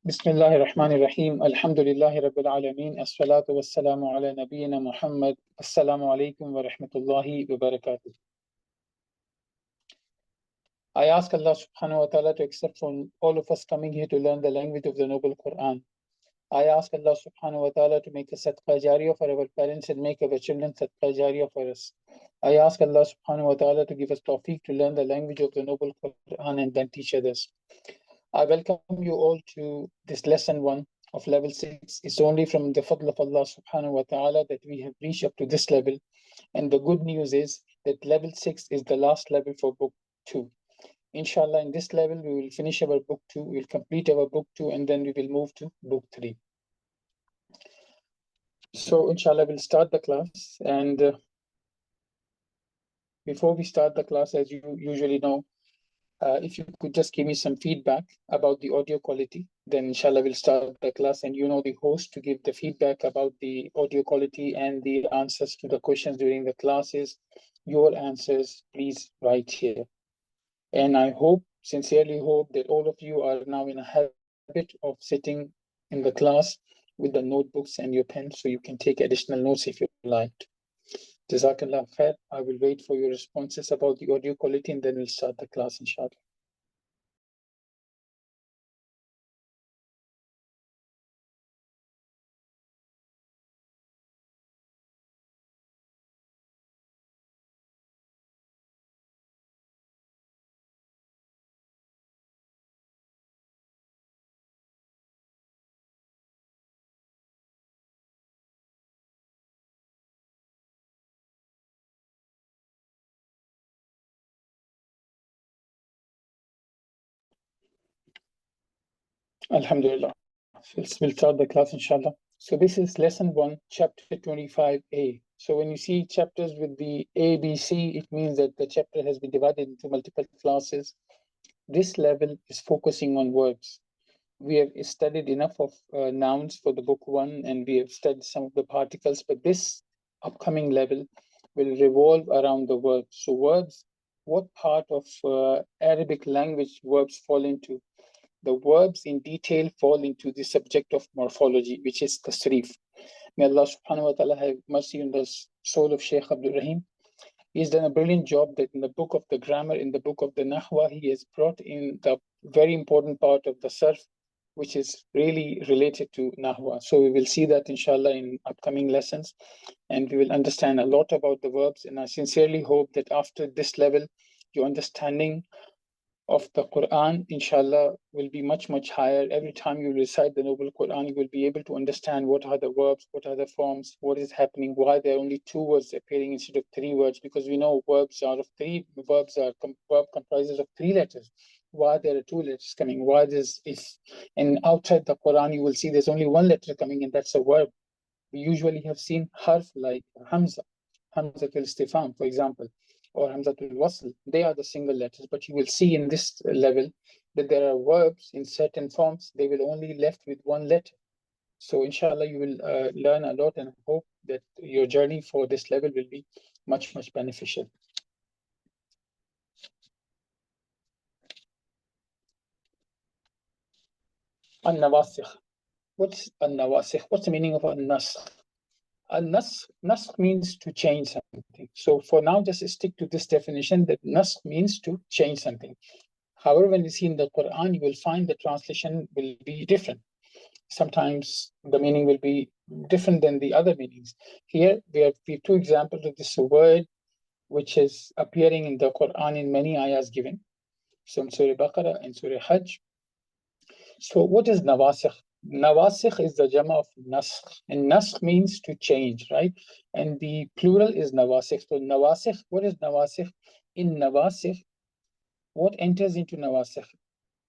Bismillahir Rahmanir Rahim. Alhamdulillahi Rabbil Alameen. As-salatu was-salamu ala nabiyyina Muhammad. Assalamu alaikum wa rahmatullahi wa barakatuh. I ask Allah subhanahu wa ta'ala to accept from all of us coming here to learn the language of the Noble Quran. I ask Allah subhanahu wa ta'ala to make a sadqa jariyah for our parents and make our children sadqa jariyah for us. I ask Allah subhanahu wa ta'ala to give us tawfiq to learn the language of the Noble Quran and then teach others. I welcome you all to this lesson 1 of level 6. It's only from the fadl of Allah subhanahu wa ta'ala that we have reached up to this level. And the good news is that level 6 is the last level for book 2. Inshallah, in this level, we will finish our book 2, we will complete our book 2, and then we will move to book 3. So, inshallah, we'll start the class. And before we start the class, as you usually know, if you could just give me some feedback about the audio quality, then inshallah we'll start the class, and you know the host to give the feedback about the audio quality and the answers to the questions during the classes. Your answers, please write here. And I sincerely hope that all of you are now in a habit of sitting in the class with the notebooks and your pens so you can take additional notes if you like. Jazakallah khair. I will wait for your responses about the audio quality, and then we'll start the class, inshallah. Alhamdulillah. We'll start the class, inshallah. So this is lesson 1, chapter 25a. So when you see chapters with the A, B, C, it means that the chapter has been divided into multiple classes. This level is focusing on verbs. We have studied enough of nouns for the book 1, and we have studied some of the particles, but this upcoming level will revolve around the verbs. So verbs, what part of Arabic language verbs fall into? The verbs in detail fall into the subject of morphology, which is tasrif. May Allah subhanahu wa ta'ala have mercy on the soul of Shaykh Abdul Rahim. He's done a brilliant job that in the book of the grammar, in the book of the Nahwa, he has brought in the very important part of the sarf, which is really related to Nahwa. So we will see that inshallah in upcoming lessons, and we will understand a lot about the verbs. And I sincerely hope that after this level, your understanding of the Quran, inshallah, will be much, much higher. Every time you recite the Noble Quran, you will be able to understand what are the verbs, what are the forms, what is happening, why there are only 2 words appearing instead of 3 words, because we know verb comprises of 3 letters. Why there are 2 letters coming? Why this is? And outside the Quran, you will see there's only 1 letter coming, and that's a verb. We usually have seen harf like Hamza, Hamzatul Istifham, for example, or Hamzatul Wasl. They are the single letters, but you will see in this level that there are verbs in certain forms, they will only left with 1 letter. So inshallah, you will learn a lot, and hope that your journey for this level will be much, much beneficial. An-Nawasikh. What's An-Nawasikh? What's the meaning of An-Naskh? Naskh means to change something. So for now, just stick to this definition that naskh means to change something. However, when you see in the Quran, you will find the translation will be different. Sometimes the meaning will be different than the other meanings. Here, we have 2 examples of this word, which is appearing in the Quran in many ayahs given. So in Surah Baqarah and Surah Hajj. So what is Nawasikh? Nawasikh is the jama of naskh, and naskh means to change, right? And the plural is nawasikh. So nawasikh, what is nawasikh? In nawasikh, what enters into nawasikh?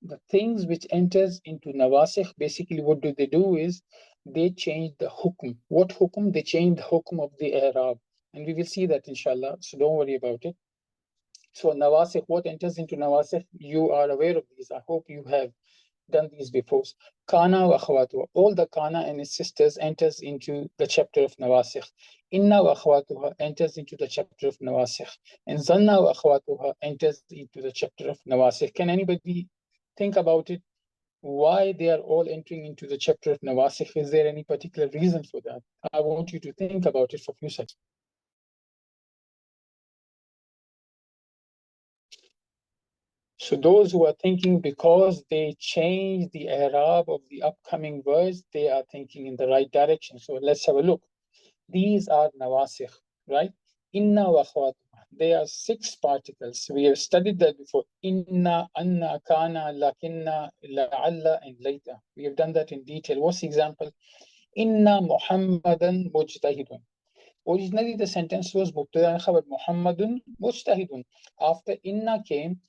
The things which enters into nawasikh, basically what do is they change the hukum. What hukum? They change the hukum of the i'rab, and we will see that inshallah, so don't worry about it. So nawasikh, what enters into nawasikh? You are aware of these. I hope you have done these before. Kana wa akhwatuha. All the kana and its sisters enters into the chapter of nawasikh. Inna wa akhwatuha enters into the chapter of nawasikh. And zanna wa akhwatuha enters into the chapter of nawasikh. Can anybody think about it? why they are all entering into the chapter of Nawasikh. Is there any particular reason for that? I want you to think about it for a few seconds. So those who are thinking because they change the i'rab of the upcoming words, they are thinking in the right direction. So let's have a look. These are nawasikh, right? Inna wa akhwatuha. They are 6 particles. We have studied that before. Inna, anna, kana, lakinna, la'alla, and laita. We have done that in detail. What's the example? Inna Muhammadan mujtahidun. Originally, the sentence was mubtada and khabar, Muhammadun mujtahidun. After inna came,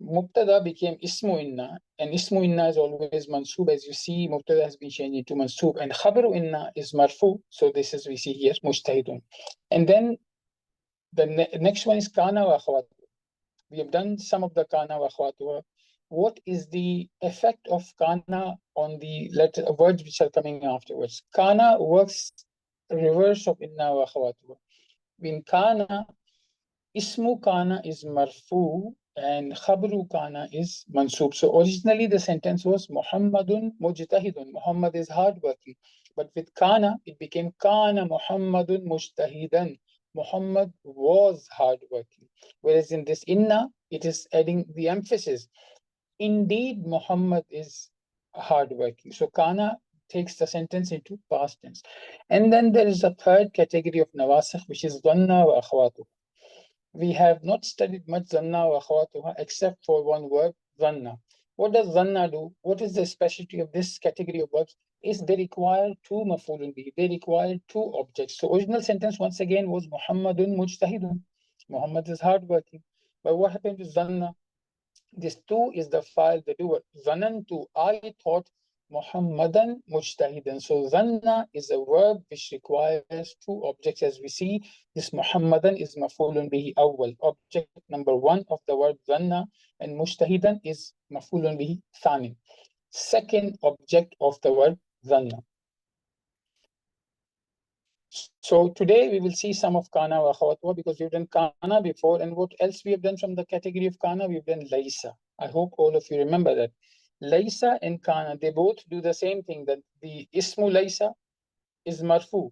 Mubtada became Ismu Inna, and Ismu Inna is always Mansub. As you see, Mubtada has been changed into Mansub, and Khabaru Inna is Marfu. So this is, we see here, Mujtahidun. And then the next one is Kana wa Akhawatu. We have done some of the Kana wa Akhawatu. What is the effect of Kana on the words which are coming afterwards? Kana works reverse of Inna wa Akhawatu. In Kana, Ismu kana is marfu and khabru kana is mansub. So originally the sentence was Muhammadun mujtahidun. Muhammad is hardworking. But with kana, it became kana Muhammadun mujtahidan. Muhammad was hardworking. Whereas in this inna, it is adding the emphasis. Indeed, Muhammad is hardworking. So kana takes the sentence into past tense. And then there is a third category of nawasikh, which is dhanna wa akhwatuh. We have not studied much zanna wa akhawatuha except for one word, zanna. What does zanna do? What is the specialty of this category of verbs? Is they require 2 maf'ulun bihi. They require 2 objects. So original sentence once again was Muhammadun mujtahidun. Muhammad is hardworking. But what happened to zanna? This 2 is the file, the doer. Zanantu, I thought Muhammadan mujtahidan. So zanna is a verb which requires 2 objects. As we see, this Muhammadan is maf'ulun bihi awwal. Object number 1 of the word zanna, and mujtahidan is maf'ulun bihi thani. Second object of the word zanna. So today we will see some of kana wa akhawatuha because we've done kana before, and what else we have done from the category of kana? We've done laysa. I hope all of you remember that. Laysa and kana, they both do the same thing, that the ismu laysa is marfu.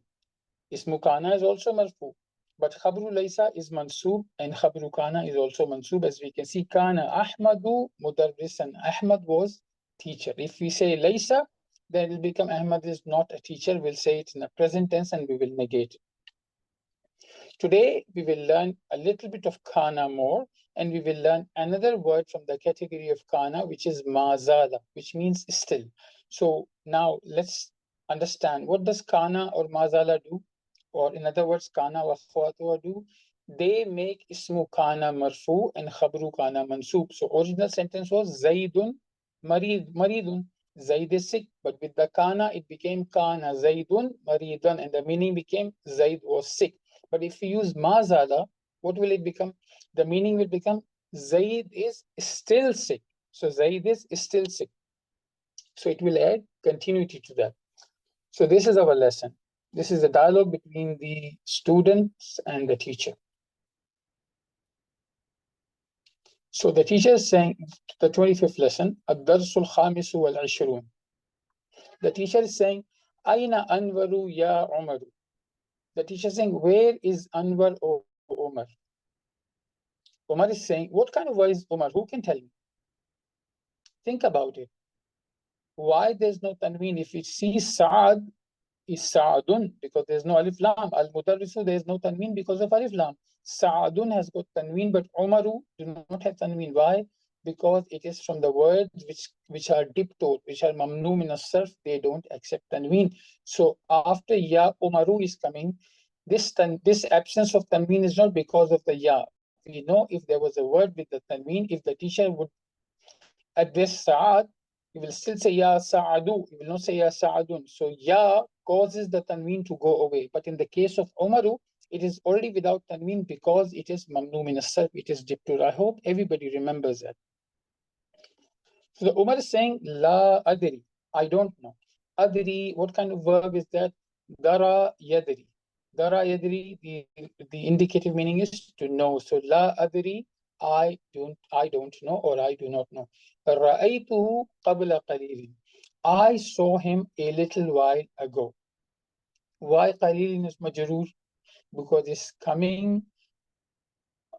Ismu kana is also marfu. But khabru laysa is mansub and khabru kana is also mansub. As we can see, kana Ahmadu mudarrisan. Ahmad was teacher. If we say laysa, then it will become Ahmad is not a teacher. We'll say it in the present tense and we will negate it. Today, we will learn a little bit of kana more, and we will learn another word from the category of kana, which is mazala, which means still. So now let's understand, what does kana or mazala do? Or in other words, kana wa akhwatuha do? They make ismu kana marfu and khabru kana mansub. So original sentence was Zaidun maridun. Zaid is sick, but with the kana, it became kana Zaidun maridan, and the meaning became Zaid was sick. But if we use mazala, what will it become? The meaning will become Zaid is still sick. So Zaid is still sick. So it will add continuity to that. So this is our lesson. This is a dialogue between the students and the teacher. So the teacher is saying, the 25th lesson, الدرس الخامس والعشرون. The teacher is saying, أين أنور يا عمر? The teacher is saying, where is Anwar or Omar? Omar is saying, what kind of word is Omar? Who can tell me? Think about it. Why there's no tanween? If you see Saad is Saadun, because there's no alif lam. Al-Mudarrisu, there's no tanween because of alif lam. Saadun has got tanween, but Omaru do not have tanween. Why? Because it is from the words which are diptoed, which are mamnu min as-sarf, they don't accept tanween. So after ya, Omaru is coming. This absence of tanween is not because of the ya. We know if there was a word with the tanween, if the teacher would address Saad, you will still say Ya Sa'adu, you will not say Ya Sa'adun. So Ya causes the tanween to go away. But in the case of Umaru, it is already without tanween because it is mamnu min as-sarf, it is diptur. I hope everybody remembers that. So the Umar is saying La adri, I don't know. Adri, what kind of verb is that? Dara yadri. Dara yadri, the indicative meaning is to know. So La adri, I don't know, or I do not know. رأيته قبل قليل. I saw him a little while ago. Why قليل is majroor? Because it's coming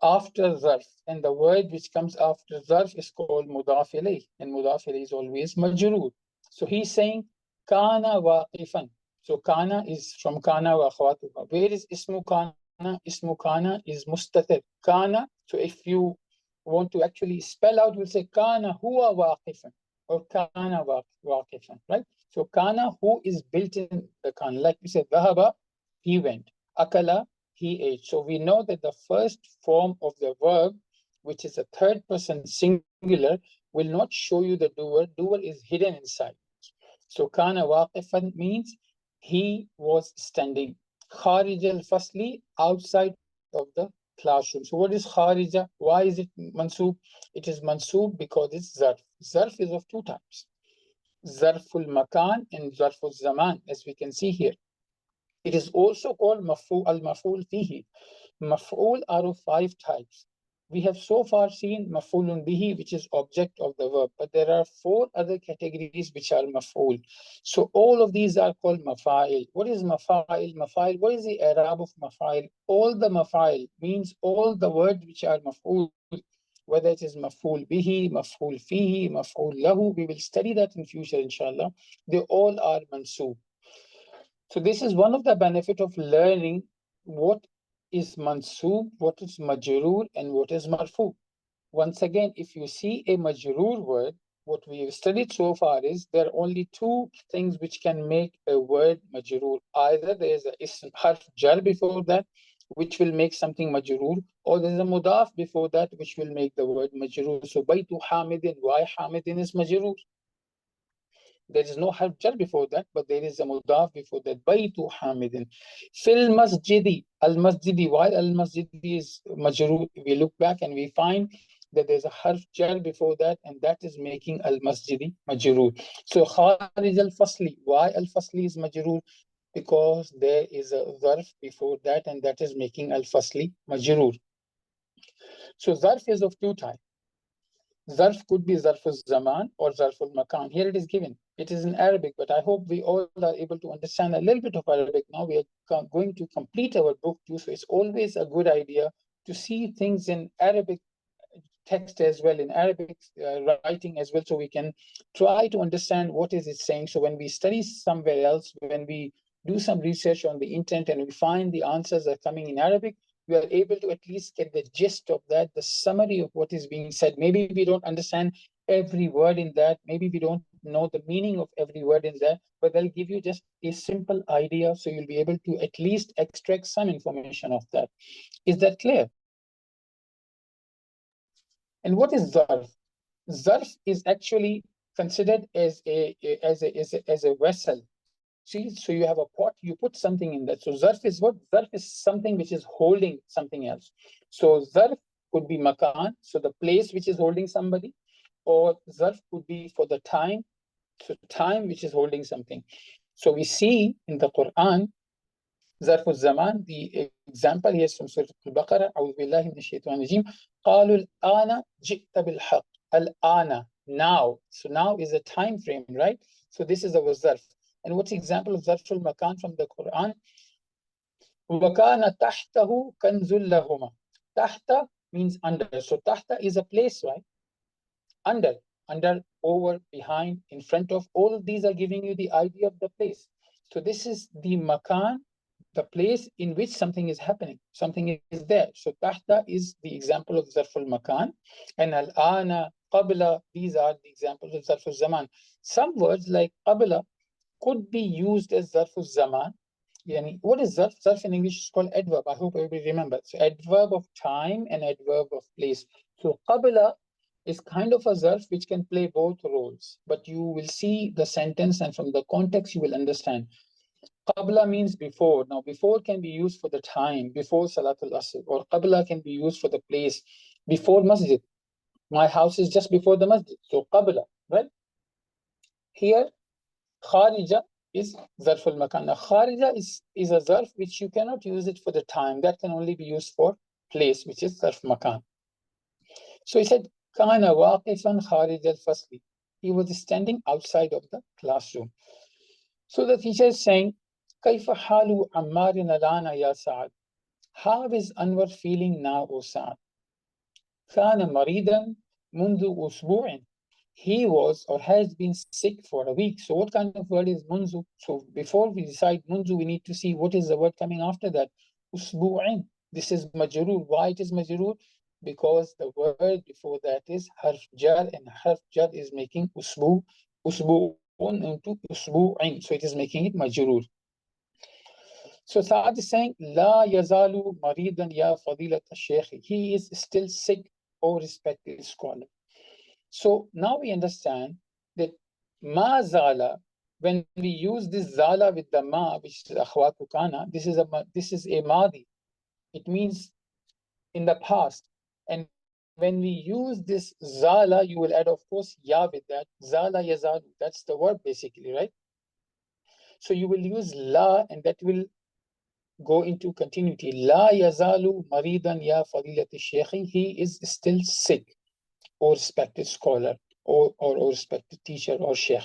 after zarf, and the word which comes after zarf is called mudaf ilayh, and mudaf ilayh is always majroor. So he's saying kana waqifan. So kana is from kana wa akhwatuha. Where is ismu kana? Ismu kana is mustatir. Kana, so if you want to actually spell out, we'll say kana huwa waqifan, or kana waqifan, right? So kana, who is built in the kana. Like we said, dhahaba, he went. Akala, he ate. So we know that the first form of the verb, which is a third person singular, will not show you the doer. Doer is hidden inside. So kana waqifan means he was standing. Kharij al-fasli, outside of the classroom. So what is kharija? Why is it mansoob? It is mansoob because it's zarf. Zarf is of two types. Zarful makan and zarful zaman, as we can see here. It is also called al-maf'ul fihi. Maf'ul are of five types. We have so far seen maf'ulun bihi, which is object of the verb, but there are four other categories which are maf'ul. So all of these are called mafa'il. What is mafa'il? Mafa'il, what is the i'rab of mafa'il? All the mafa'il means all the words which are maf'ul, whether it is maf'ul bihi, maf'ul fihi, maf'ul lahu. We will study that in future, inshallah. They all are mansoob. So this is one of the benefit of learning what is mansoob, what is majroor, and what is marfu. Once again, if you see a majroor word, what we have studied so far is there are only two things which can make a word majroor. Either there is a harf jar before that, which will make something majroor, or there is a mudaf before that, which will make the word majroor. So baytu hamidin, why hamidin is majroor? There is no harf jar before that, but there is a mudaf before that. Baytu hamidin. Fil masjidi. Al masjidi. Why al masjidi is majroor? We look back and we find that there's a harf jar before that, and that is making al masjidi majroor. So kharij al fasli. Why al fasli is majroor? Because there is a zarf before that, and that is making al fasli majroor. So zarf is of two types. Zarf could be zarful zaman or zarful makan. Here it is given. It is in Arabic, but I hope we all are able to understand a little bit of Arabic now. We are going to complete our book too, so it's always a good idea to see things in Arabic text as well, in Arabic writing as well, so we can try to understand what is it saying. So when we study somewhere else, when we do some research on the internet and we find the answers are coming in Arabic, we are able to at least get the gist of that, the summary of what is being said. Maybe we don't understand every word in that. Maybe we don't know the meaning of every word in that, but they'll give you just a simple idea. So you'll be able to at least extract some information of that. Is that clear? And what is zarf? Zarf is actually considered as a vessel. See, so you have a pot, you put something in that. So zarf is what? Zarf is something which is holding something else. So zarf could be makan, so the place which is holding somebody, or zarf could be for the time, so time which is holding something. So we see in the Quran, ظرف الزمان, the example here is from Surah Al-Baqarah, أعوذ بالله من الشيطان الرجيم, قالوا الآن جئت بالحق. الآن, now. So now is a time frame, right? So this is our zarf. And what's the example of zarf al-makan from the Quran? وَكَانَ تَحْتَهُ كَنْزٌ لَهُمَا. Tahta means under. So tahta is a place, right? Under, over, behind, in front of. All of these are giving you the idea of the place. So this is the makan, the place in which something is happening. Something is there. So tahta is the example of zarful makan, and al-ana, qabla, these are the examples of zarful zaman. Some words like qabla could be used as zarful zaman. Yani, what is zarf? Zarf in English is called adverb. I hope everybody remembers. So adverb of time and adverb of place. So qabla is kind of a zarf which can play both roles, but you will see the sentence, and from the context you will understand. Qabla means before. Now, before can be used for the time, before Salatul Asr, or qabla can be used for the place, before masjid. My house is just before the masjid, so qabla, right? Here, kharija is zarful makan. Now, kharija is a zarf which you cannot use it for the time. That can only be used for place, which is zarf makan. So he said, كان واقفا خارج الفصل. He was standing outside of the classroom. So the teacher is saying, كيف حال عمار الآن يا سعد? How is Anwar feeling now, O Sa'ad? كان مريضا منذ أسبوع. He was or has been sick for a week. So what kind of word is munzu? So before we decide munzu, we need to see what is the word coming after that. Usbu'in. This is majrur. Why it is majrur? Because the word before that is harf jar, and harf jar is making usbu'un into usbu'in. So it is making it majrur. So Saad is saying, La yazalu maridan ya fadilat al-shaykh. He is still sick, O respected scholar. So now we understand that ma zala, when we use this zala with the ma, which is akhwatu kana, this is a madi. It means in the past. And when we use this zala, you will add, of course, ya with that. Zala yazalu. That's the word basically, right? So you will use la, and that will go into continuity. La yazalu maridan ya fadilat al-shaykh. He is still sick, or respected scholar, or respected teacher or sheikh.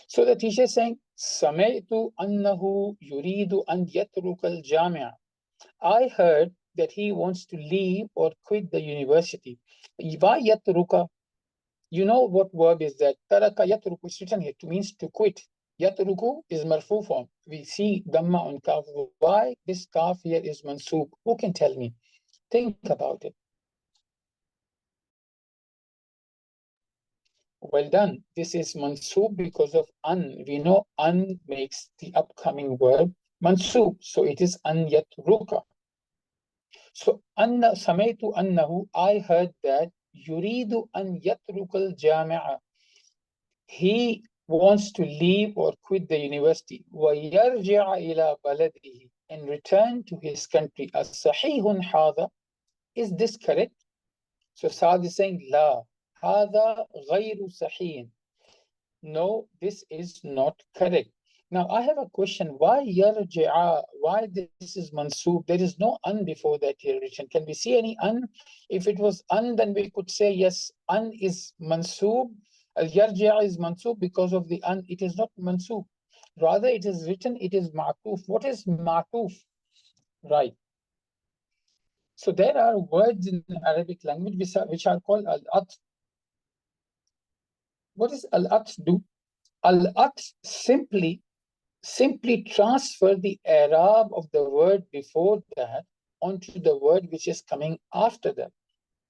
So the teacher is saying, سمعت أنه يريد أن يترك الجامعة. I heard that he wants to leave or quit the university. Why يترك? You know what verb is that? ترك يترك is written here. It means to quit. يترك is marfu form. We see dhamma on kaf. Why this kaf here is mansub? Who can tell me? Think about it. Well done. This is mansub because of an. We know an makes the upcoming verb mansub. So it is an yatruka. So anna samaytu annahu, I heard that yuridu an yatruka al-jami'a. He wants to leave or quit the university. وَيَرْجِعَ إِلَى بَلَدِهِ, and return to his country. الصحيح هذا, is this correct? So Saad is saying, لا, هذا غير صحيح. No, this is not correct. Now I have a question. Why yarji'a? Why this is mansub? There is no an before that here written. Can we see any an? If it was an, then we could say yes, an is mansub. Yarji'a is mansub because of the an. It is not mansub. Rather, it is written, it is ma'tuf. What is ma'tuf? Right. So there are words in Arabic language which are called al-atf. What does al-atf do? Al-atf simply transfer the i'rab of the word before that onto the word which is coming after that.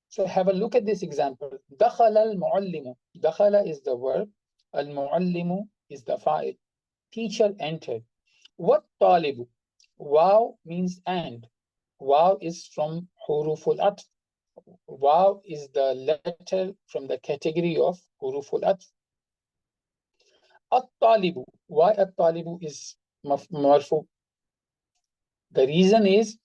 So have a look at this example. دخل المعلم. دخل is the verb. المعلم is the fa'il. Teacher entered. What طالب? Wow means and. Wow is from huruful atf. Wow is the letter from the category of huruful atf. At-talibu. Why at-talibu is marfu? The reason is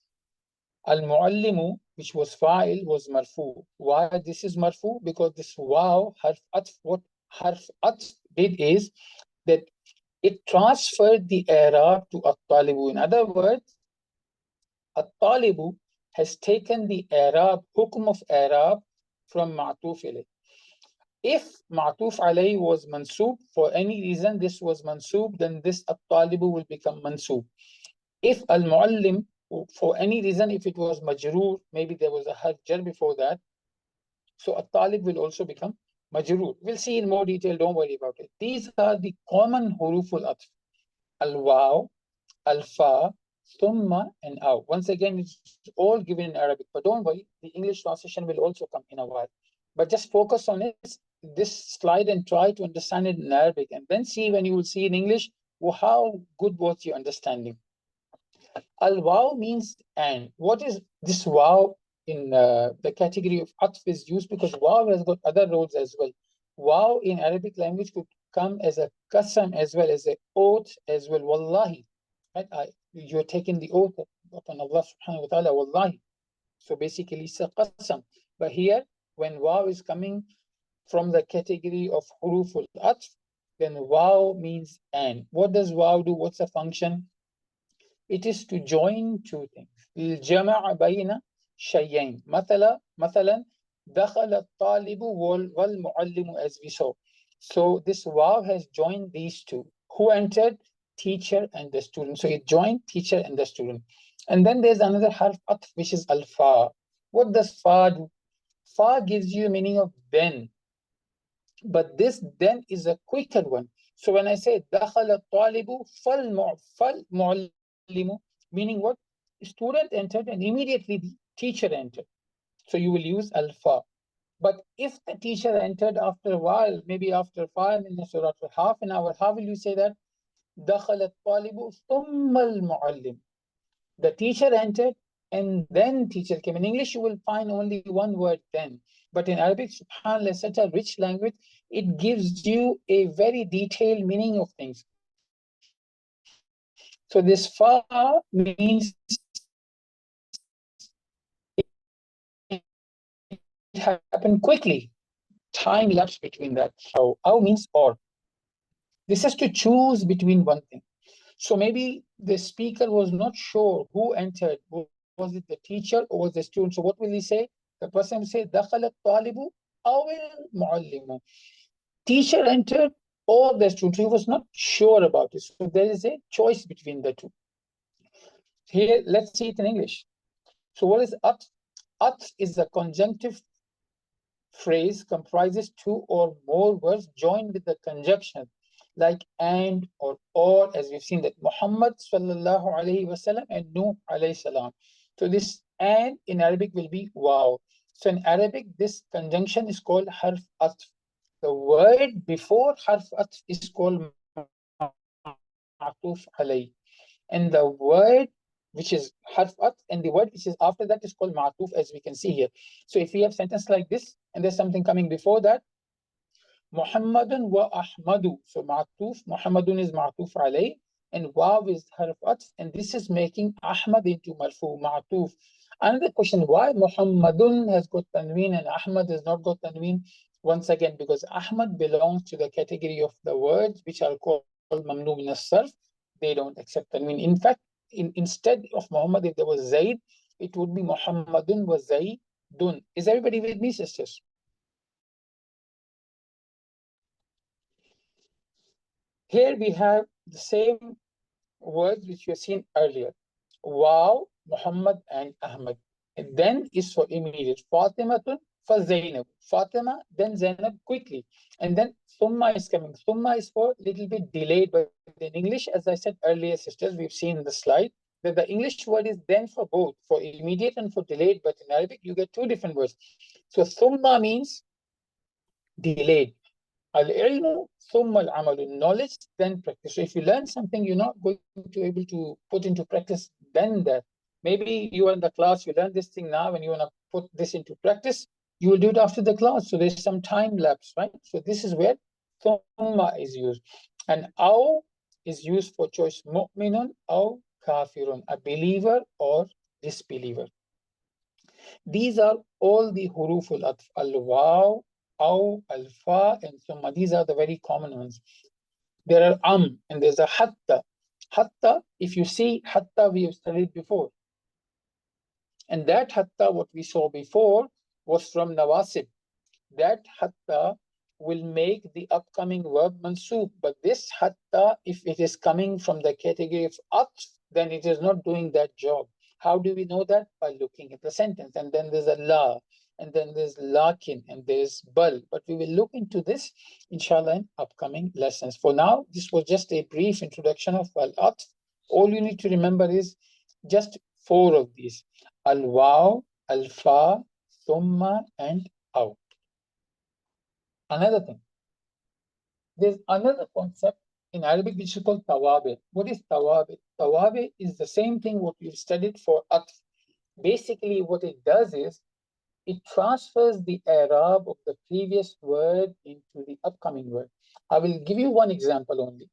al-muallimu, which was fa'il, was marfu. Why this is marfu? Because this wow, harf atf, what harf atf did is that it transferred the i'rab to at-talibu. In other words, at-talibu has taken the i'rab, hukm of i'rab, from ma'tuf ilayh. If ma'tuf alayhi was mansub, for any reason this was mansub, then this at-talibu will become mansub. If al-muallim, for any reason, if it was majroor, maybe there was a harf jar before that, so at-talib will also become majroor. We'll see in more detail, don't worry about it. These are the common huruful atf. Al-waw, al-fa, thumma, and aw. Once again, it's all given in Arabic, but don't worry, the English translation will also come in a while. But just focus on it, this slide, and try to understand it in Arabic, and then see when you will see in English, well, how good was your understanding. Al-waw means and. What is this waw in the category of atf is used because waw has got other roles as well. Waw in Arabic language could come as a qasam as well as an oath as well. Wallahi. Right? You're taking the oath upon Allah subhanahu wa ta'ala, wallahi. So basically it's a qasam. But here, when waw is coming from the category of huruful atf, then waw means and. What does waw do? What's the function? It is to join two things. الجمع بين شيئين. مثلا دخل الطالب والمعلم, as we saw. So this waw has joined these two. Who entered? Teacher and the student. So it joined teacher and the student. And then there's another harf atf, which is al-fa. What does fa do? Fa gives you meaning of then. But this then is a quicker one. So when I say دخل الطالب فالمعلم, meaning what? Student entered and immediately the teacher entered. So you will use alpha. But if the teacher entered after a while, maybe after 5 minutes or after half an hour, how will you say that? دخل الطالب ثم المعلم. The teacher entered and then teacher came. In English, you will find only one word then. But in Arabic, subhanAllah, such a rich language, it gives you a very detailed meaning of things. So this fa means it happened quickly. Time lapse between that. So aw means or. This is to choose between one thing. So maybe the speaker was not sure who entered. Was it the teacher or was the student? So what will he say? The person will say, دخل الطالب أو المعلم. Teacher entered or the student. He was not sure about it. So there is a choice between the two. Here, let's see it in English. So what is at? At is a conjunctive phrase, comprises two or more words joined with the conjunction, like and or, as we've seen that Muhammad sallallahu alayhi wasallam and Nuh alayhi salam. So this and in Arabic will be wow. So in Arabic, this conjunction is called harf atf. The word before harf atf is called ma'tuf alayh. And the word which is harf atf and the word which is after that is called ma'tuf, as we can see here. So if we have sentence like this and there's something coming before that, Muhammadun wa Ahmadu. So ma'tuf, Muhammadun is ma'tuf alayh, and waw is harf atf, and this is making Ahmad into marfu, ma'tuf. Another question, why Muhammadun has got tanween and Ahmad has not got tanween? Once again, because Ahmad belongs to the category of the words which are called mamnu min as-sarf. They don't accept tanween. In fact, instead of Muhammad, if there was Zaid, it would be Muhammadun wa Zaidun. Is everybody with me, sisters? Here we have the same words which we have seen earlier. Wow, Muhammad and Ahmad. And then is for immediate. Fatimatun for Zainab. Fatima, then Zainab quickly. And then Thumma is coming. Thumma is for little bit delayed. But in English, as I said earlier, sisters, we've seen in the slide that the English word is then for both, for immediate and for delayed. But in Arabic, you get two different words. So Thumma means delayed. Al-ilmu thumma al-amalu, knowledge, then practice. So if you learn something, you're not going to be able to put into practice then that. Maybe you are in the class, you learn this thing now, and you want to put this into practice, you will do it after the class. So there's some time lapse, right? So this is where thumma is used. And aw is used for choice, mu'minun aw kafirun, a believer or disbeliever. These are all the huruful atf, al-waw, aw, al-fa, and thumma. These are the very common ones. There are and there's a hatta. Hatta, if you see hatta, we have studied before. And that hatta, what we saw before, was from nawasib. That hatta will make the upcoming verb mansub. But this hatta, if it is coming from the category of atf, then it is not doing that job. How do we know that? By looking at the sentence. And then there's a la, and then there's lakin, and there's bal. But we will look into this, inshallah, in upcoming lessons. For now, this was just a brief introduction of al-atf. All you need to remember is just 4 of these: al-waw, al-fa, thumma, and aw. Another thing, there's another concept in Arabic which is called tawabi. What is tawabi? Tawabi is the same thing what we've studied for atf. Basically, what it does is it transfers the i'rab of the previous word into the upcoming word. I will give you one example only,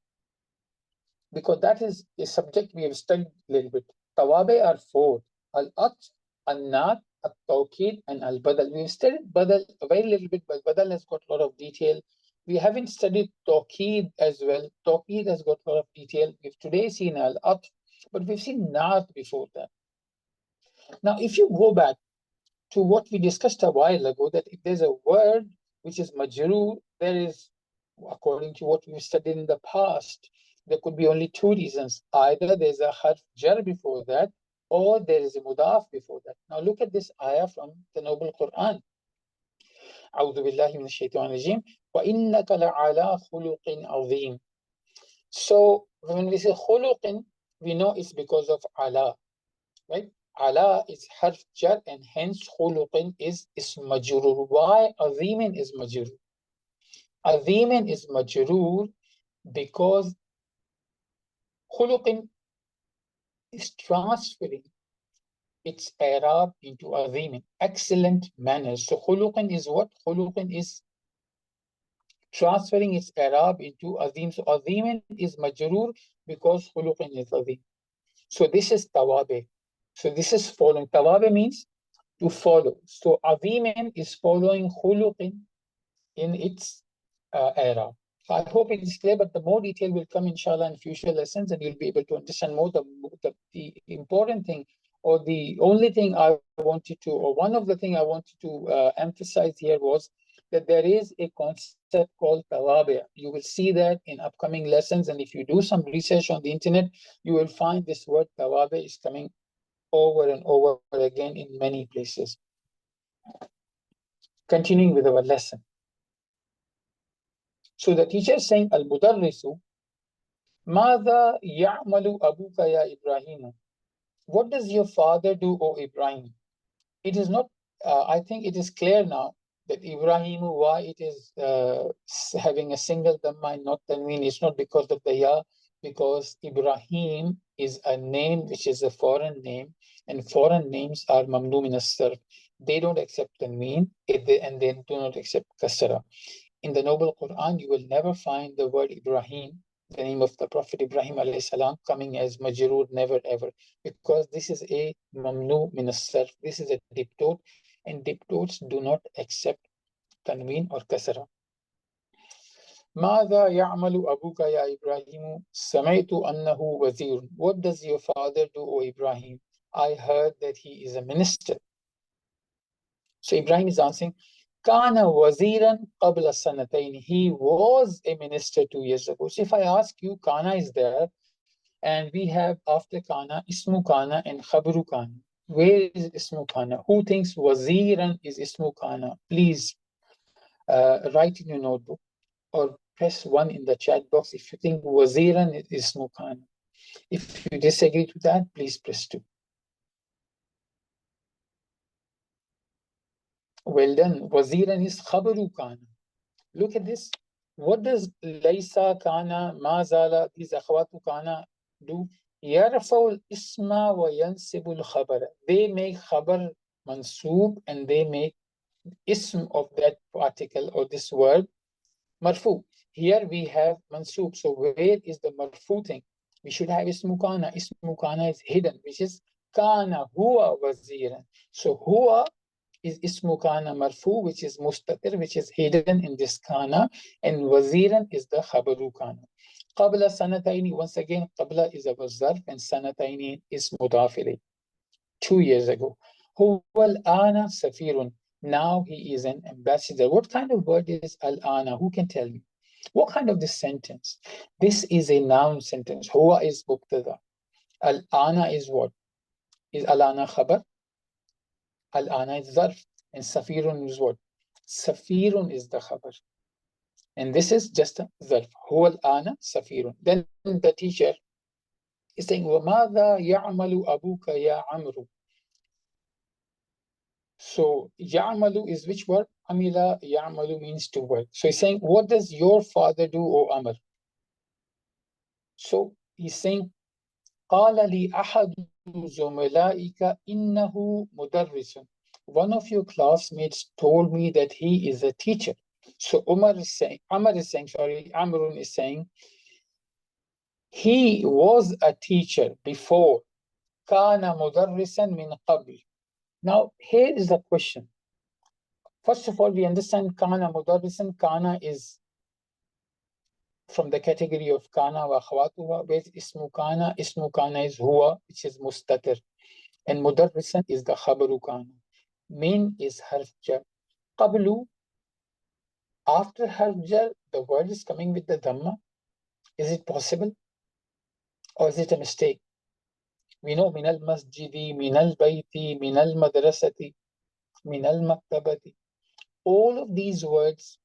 because that is a subject we have studied a little bit. Tawabi are 4: al-atf, al-nat, al-tawqid, and al-badal. We've studied badal a very little bit, but badal has got a lot of detail. We haven't studied tawqid as well. Tawqid has got a lot of detail. We've today seen al-atf, but we've seen nat before that. Now, if you go back, to what we discussed a while ago, that if there's a word which is majroor, there is, according to what we've studied in the past, there could be only two reasons. Either there's a harf jar before that, or there is a mudaf before that. Now look at this ayah from the Noble Quran. أعوذ بالله من الشيطان الرجيم وإنك لعلى خلق عظيم. So when we say khuluqin, we know it's because of ala, right? Ala is harf jar, and hence khuluqin is majrur. Why azimin is majrur? Azimin is majrur because khuluqin is transferring its i'rab into azimin, excellent manners. So khuluqin is what? Khuluqin is transferring its i'rab into azim. So azimin is majrur because khuluqin is azim. So this is tawabe. So this is following. Tawabe means to follow. So azimin is following khuluqin in its era. So I hope it is clear, but the more detail will come inshallah in future lessons, and you'll be able to understand more. The important thing, or the only thing I wanted to, or one of the things I wanted to emphasize here was that there is a concept called tawabi. You will see that in upcoming lessons, and if you do some research on the internet, you will find this word tawabi is coming over and over again in many places. Continuing with our lesson. So the teacher is saying, Al-Mudarrisu, Mada ya'malu abuka ya Ibrahim. What does your father do, O Ibrahim? It is not, I think it is clear now that Ibrahim, why it is having a single dhamma and not tanween, it's not because of the ya, because Ibrahim is a name which is a foreign name, and foreign names are mamnu min as-sarf. They don't accept tanween, and they do not accept kasra. In the Noble Quran, you will never find the word Ibrahim, the name of the Prophet Ibrahim alayhi salam, coming as majroor, never ever, because this is a mamnu min as-sarf. This is a diptot, and diptots do not accept tanween or kasra. ماذا يعمل أبوك يا إبراهيم سمعت أنه وزير. What does your father do, O Ibrahim? I heard that he is a minister. So Ibrahim is answering, Kana waziran qabla sanatayn. He was a minister 2 years ago. So if I ask you, Kana is there, and we have after Kana, Ismu Kana and Khabru Kana. Where is Ismu Kana? Who thinks waziran is Ismu Kana? Please write in your notebook or press 1 in the chat box if you think waziran is Ismu Kana. If you disagree to that, please press 2. Well done. Waziran is Khabru Kana. Look at this. What does Laysa, Kana, Mazala, these akhwatu Kana do? Yarfa'ul isma wa yansibul khabara. They make khabar mansoob, and they make ism of that article or this word marfu. Here we have mansoob. So where is the marfu thing? We should have ismu Kana. Ismu Kana is hidden, which is Kana huwa waziran. So huwa is ismu kana marfu, which is mustatir, which is hidden in this kana, and waziran is the khabaru kana. Qabla sanataini, once again, qabla is a zarf, and sanataini is mudaf ilayh. 2 years ago. Huwa al-ana safirun. Now he is an ambassador. What kind of word is al-ana? Who can tell me? What kind of this sentence? This is a noun sentence. Huwa is mubtada. Al-ana is what? Is al-ana khabar? Al-ana is zarf, and safirun is what? Safirun is the khabar. And this is just a zarf. Huwa al-ana safirun. Then the teacher is saying, وَمَاذَا يَعْمَلُ أَبُوكَ يَا عَمْرُ. So ya'malu is which word? Amila ya'malu means to work. So he's saying, what does your father do, O Amr? So he's saying, قال لي أحد زملائك إنه مدرس. One of your classmates told me that he is a teacher. So Amr is saying, Amrun is saying, he was a teacher before. كان مدرسا من قبل. Now here is the question. First of all, we understand kana mudarrisan. Kana is from the category of kana wa akhwatuha, where ismu kana. Ismu kana is huwa, which is mustatir. And mudarrisan is the khabaru kana. Min is harf jar. Qablu, after harf jar, the word is coming with the dhamma. Is it possible? Or is it a mistake? We know min al masjidi, min al bayti, min al madrasati, min al maktabati. All of these words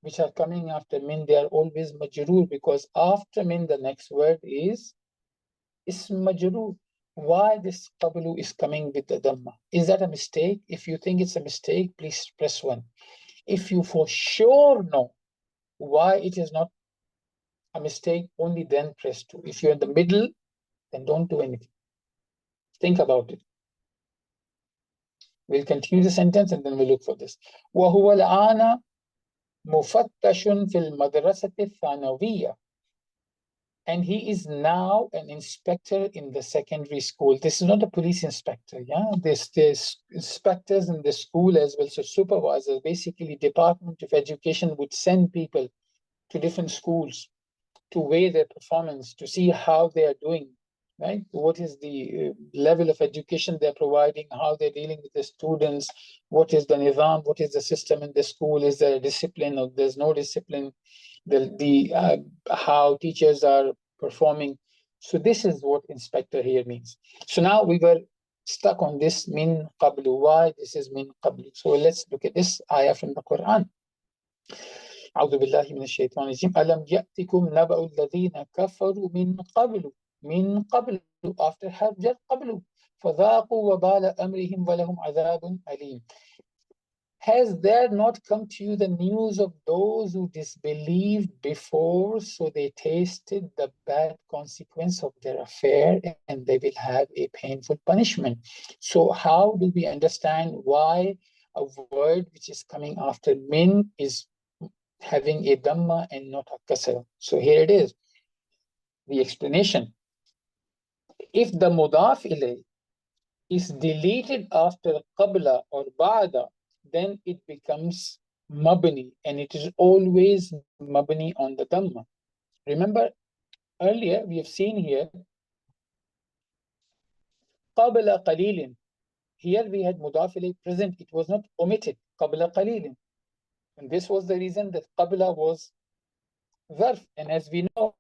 which are coming after min, they are always majroor, because after min, the next word is majroor. Why this qablu is coming with the dhamma? Is that a mistake? If you think it's a mistake, please press 1. If you for sure know why it is not a mistake, only then press 2. If you're in the middle, then don't do anything. Think about it. We'll continue the sentence and then we'll look for this. وَهُوَ الْآنَ مُفَتَّشٌ فِي الْمَدْرَسَةِ الثَّانَوِيَّةِ. And he is now an inspector in the secondary school. This is not a police inspector, yeah? There's inspectors in the school as well, so supervisors. Basically, Department of Education would send people to different schools to weigh their performance, to see how they are doing, right? What is the level of education they're providing, how they're dealing with the students, what is the nizam, what is the system in the school, is there a discipline or there's no discipline, how teachers are performing. So this is what inspector here means. So now we were stuck on this min qablu. Why this is min qablu? So let's look at this ayah from the Quran. أعوذ بالله من الشيطان الرجيم ألم يأتكم نبأ الذين كفروا من قبل after حرف قبل فذاقوا وبال أمرهم ولهم عذاب أليم. Has there not come to you the news of those who disbelieved before, so they tasted the bad consequence of their affair and they will have a painful punishment? So how do we understand why a word which is coming after min is having a dhamma and not a kasra? So here it is, the explanation. If the mudaf ilay is deleted after qabla or ba'da, then it becomes mabni, and it is always mabni on the dhamma. Remember, earlier we have seen here qabla qalilin. Here we had mudaf ilay present, it was not omitted, qabla qalilin. And this was the reason that qabla was zarf. And as we know,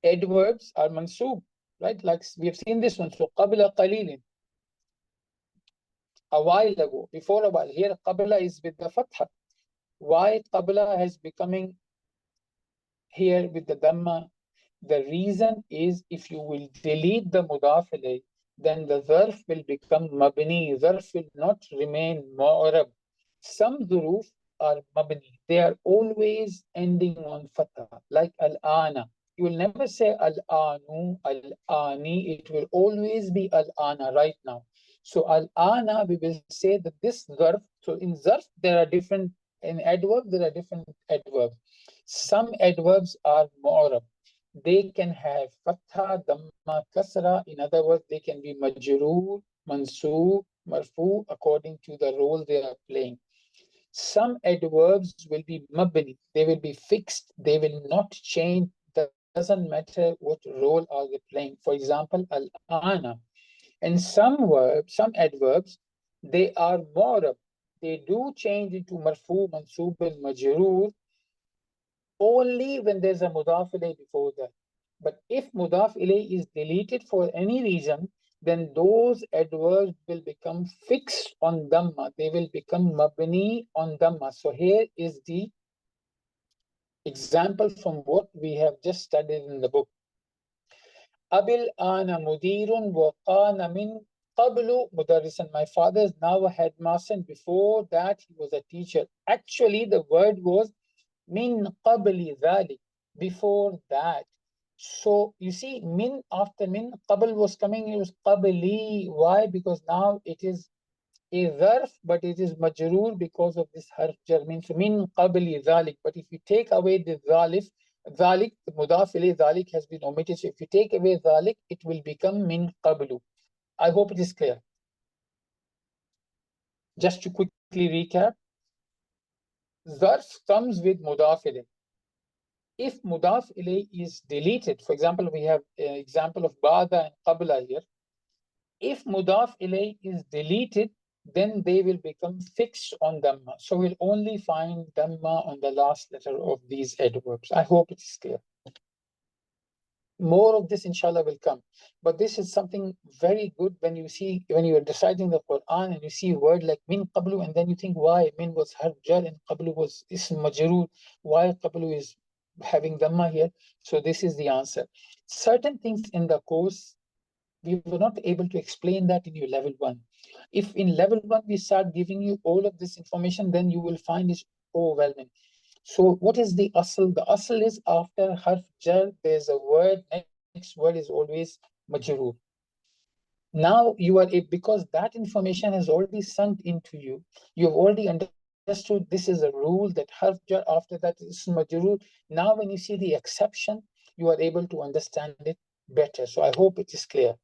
adverbs are mansoob, right? Like we have seen this one. So qabla qalilin, a while ago, before a while. Here qabla is with the fatha. Why qabla has becoming here with the dhamma? The reason is if you will delete the mudaf ilayh, then the zarf will become mabni. Zarf will not remain mu'rab. Some dhuruf are mabni. They are always ending on fatha, like al-ana. You will never say al-anu, al-ani. It will always be al-ana right now. So al-ana, we will say that this zarf, so in zarf, there are different, in adverb, there are different adverbs. Some adverbs are mu'rab. They can have fatha, dhamma, kasra. In other words, they can be majroor, mansoob, marfu, according to the role they are playing. Some adverbs will be mabni. They will be fixed. They will not change. Doesn't matter what role are they playing. For example, al-ana. And some verbs, some adverbs, they are mu'rab. They do change into marfu, mansoob, and majroor only when there's a mudaf ilayh before that. But if mudaf ilayh is deleted for any reason, then those adverbs will become fixed on dhamma. They will become mabni on dhamma. So here is the example from what we have just studied in the book. Abil ana mudirun wa qana min qablu mudarrisan. My father is now a headmaster, and before that he was a teacher. Actually, the word was min qabli dhalik, before that. So you see, min after min, qabl was coming, it was qabli. Why? Because now it is a dharf, but it is majroor because of this harf jar. So min qabli dhalik. But if you take away the dhalik, the mudaf ilayh dhalik has been omitted. So if you take away dhalik, it will become min qablu. I hope it is clear. Just to quickly recap, dharf comes with mudaf ilayh. If mudaf ilayh is deleted, for example, we have an example of ba'da and qabla here. If mudaf ilayh is deleted, then they will become fixed on Dhamma. So we'll only find Dhamma on the last letter of these adverbs. I hope it's clear. More of this, inshallah, will come. But this is something very good when you see, when you are deciding the Quran and you see a word like min qablu, and then you think why min was harf jar and qablu was ism majroor, why qablu is having dhamma here. So this is the answer. Certain things in the course, we were not able to explain that in your level 1. If in level 1 we start giving you all of this information, then you will find it overwhelming. So what is the asl? The asl is after harf jar, there's a word, next word is always majroor. Now you are, because that information has already sunk into you, you have already understood this is a rule that harf jar after that is majroor. Now when you see the exception, you are able to understand it better. So I hope it is clear.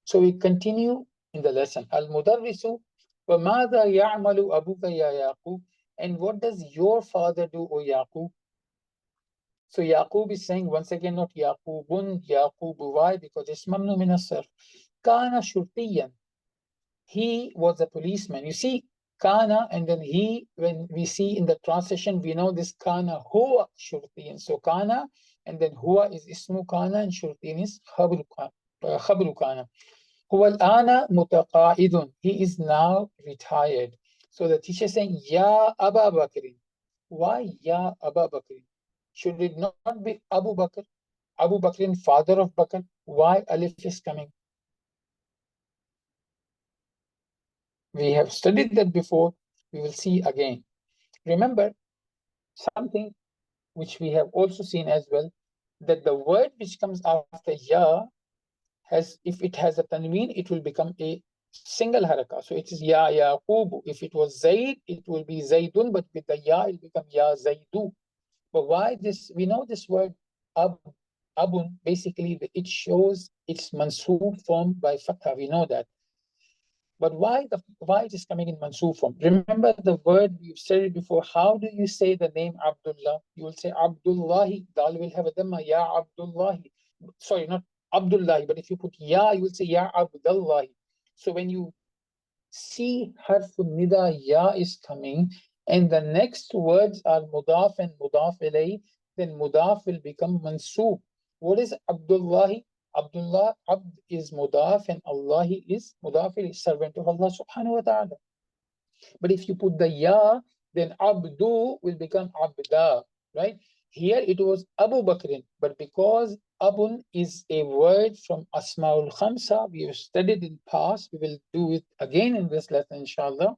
So we continue in the lesson. Al-Mudarrisu wa madha ya'malu abuka ya Yaqub? And what does your father do, O Yaqub? So Yaqub is saying once again, not Yaqubun, Yaqub. Why? Because it's mamnu min as-sarf. Kana shurtiyan. He was a policeman. You see, kana and then he, when we see in the translation, we know this kana huwa shurtiyan. So kana and then huwa is ismu kana and shurtiyan is khabru kana. Huwa al-ana mutaqa'idun. He is now retired. So the teacher is saying, Ya Aba Bakr. Why Ya Aba Bakr? Should it not be Abu Bakr? Abu Bakr, father of Bakr. Why Alif is coming? We have studied that before. We will see again. Remember something which we have also seen as well, that the word which comes after Ya has, if it has a tanween, it will become a single haraka. So it is Ya Yaqub. If it was Zaid, it will be Zaidun, but with the Ya, it will become Ya Zaidu. But why this? We know this word Abun, basically, it shows its mansoob form by fatha. We know that. But why it is coming in mansoob form? Remember the word we've studied before. How do you say the name Abdullah? You will say Abdullahi. Dal will have a dhamma. Ya Abdullahi. Sorry, not Abdullahi, but if you put Ya, you will say Ya Abdullahi. So when you see harfun nida Ya is coming, and the next words are mudaf and mudaf ilayh, then mudaf will become mansoob. What is Abdullahi? Abdullah, Abd is mudaf and Allahi is mudaf, is servant of Allah subhanahu wa ta'ala. But if you put the Ya, then Abdu will become Abda, right? Here it was Abu Bakr, but because Abun is a word from Asma'ul Khamsa, we have studied in past, we will do it again in this lesson, inshallah.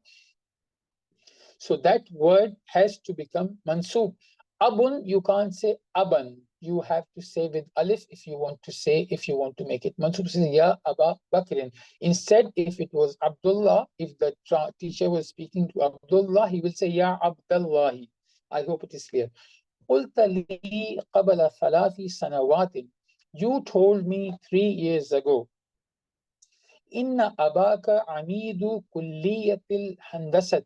So that word has to become mansoob. Abun, you can't say aban. You have to say with alif if you want to make it mansoob. Say Ya Aba Bakrin. Instead, if it was Abdullah, if the teacher was speaking to Abdullah, he will say Ya Abdullahi. I hope it is clear. قلت لي قبل 3 سنوات. You told me 3 years ago. إن أباك عميد كلية الهندسة.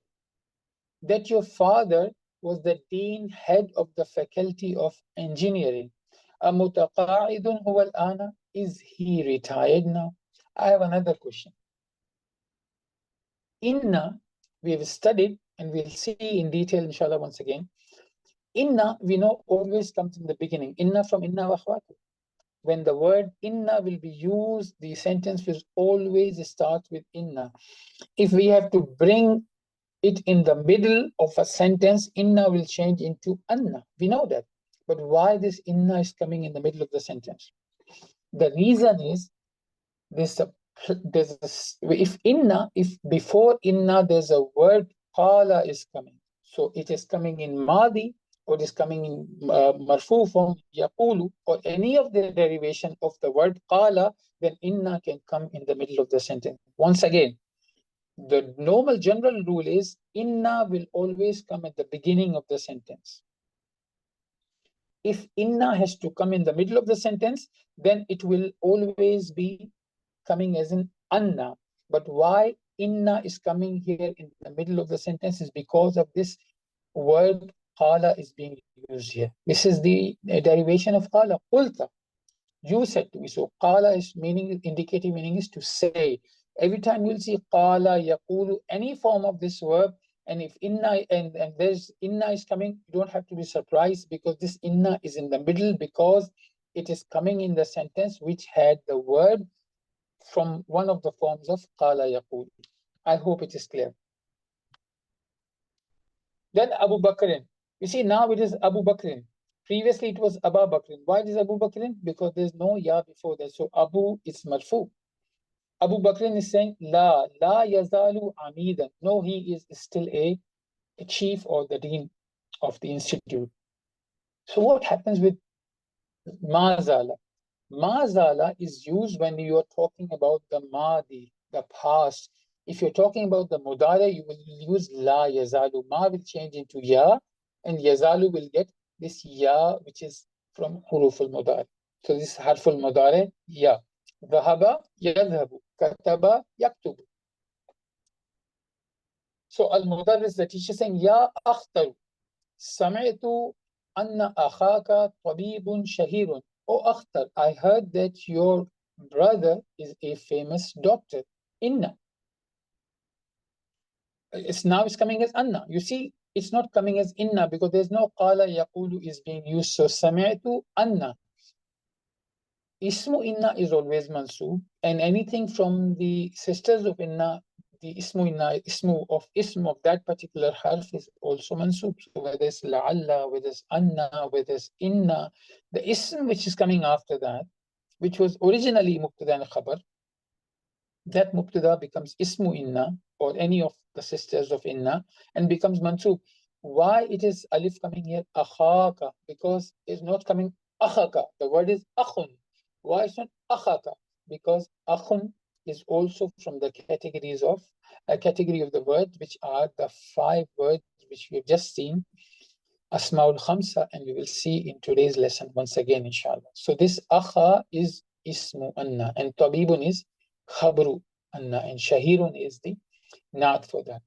That your father was the dean, head of the faculty of engineering. أمتقاعد هو الآن? Is he retired now? I have another question. Inna, we have studied and we'll see in detail, inshallah, once again. Inna, we know, always comes in the beginning. Inna from inna wa akhwatu. When the word inna will be used, the sentence will always start with inna. If we have to bring it in the middle of a sentence, inna will change into anna. We know that. But why this inna is coming in the middle of the sentence? The reason is if before inna there's a word qala is coming. So it is coming in madi, or it is coming in marfu form, yaqulu, or any of the derivation of the word qala, then inna can come in the middle of the sentence. Once again, the normal general rule is inna will always come at the beginning of the sentence. If inna has to come in the middle of the sentence, then it will always be coming as in anna. But why inna is coming here in the middle of the sentence is because of this word qala is being used here. This is the derivation of qala. Qulta, you said to me. So qala is meaning, indicative meaning is to say. Every time you'll see qala, yaqulu, any form of this verb, and if inna and there's inna is coming, you don't have to be surprised, because this inna is in the middle, because it is coming in the sentence which had the word from one of the forms of qala yaqulu. I hope it is clear. Then Abu Bakr. You see, now it is Abu Bakr. Previously it was Abu Bakr. Why it is Abu Bakr? Because there's no ya before that. So Abu is marfu. Abu Bakr is saying, La yazalu amidan. No, he is still a chief or the dean of the institute. So what happens with mazala? Mazala is used when you are talking about the madi, the past. If you're talking about the mudare, you will use la yazalu. Ma will change into ya, and yazalu will get this ya, which is from huruf al-mudare. So this harf al-mudare, ya. Dhahaba, yadhabu. Kataba, yaktubu. So al-mudarris, the teacher, saying, Ya akhtaru, sami'tu anna akhaka tabibun shahirun. Oh Akhtar, I heard that your brother is a famous doctor. Inna. It's coming as anna. You see, it's not coming as inna because there's no qala yaqulu is being used. So sami'tu anna. Ismu inna is always mansub, and anything from the sisters of inna, the ismu of that particular harf is also mansub. So whether it's la'alla, whether it's anna, whether it's inna, the ism which is coming after that, which was originally mubtada and khabar, that mubtada becomes ismu inna, or any of the sisters of inna, and becomes mansub. Why it is alif coming here? Akhaka, because it's not coming akhaka. The word is akhun. Why it's not akhaka? Because akhun is also from the categories of a category of the words, which are the 5 words which we have just seen, Asmaul Khamsa, and we will see in today's lesson once again, inshallah. So this akha is ismu anna, and tabibun is khabru anna, and shahirun is the naat for that.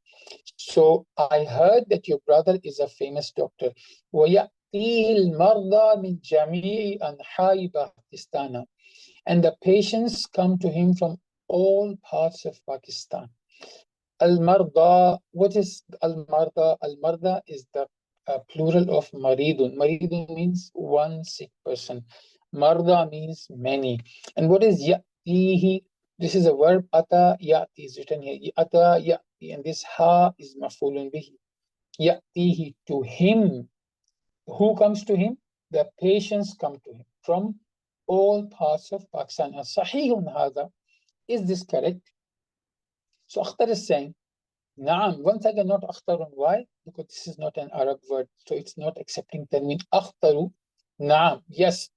So I heard that your brother is a famous doctor. وَيَأْتِيهِ الْمَرْضَى مِنْ جَمِيعِ أَنْحَاءِ Pakistan. And the patients come to him from all parts of Pakistan. Al-Marda, what is Al-Marda? Al-Marda is the plural of Maridun. Maridun means one sick person. Marda means many. And what is Ya'tihi? This is a verb, Ata Ya'ti is written here. Ata Ya'ti, and this Ha is mafulun bihi. Ya'tihi, to him. Who comes to him? The patients come to him from all parts of Pakistan. Sahihun hadha. Is this correct? So Akhtar is saying, Naam, once again, not akhtarun. Why? Because this is not an Arab word, so it's not accepting tanween. Akhtaru, naam, yes.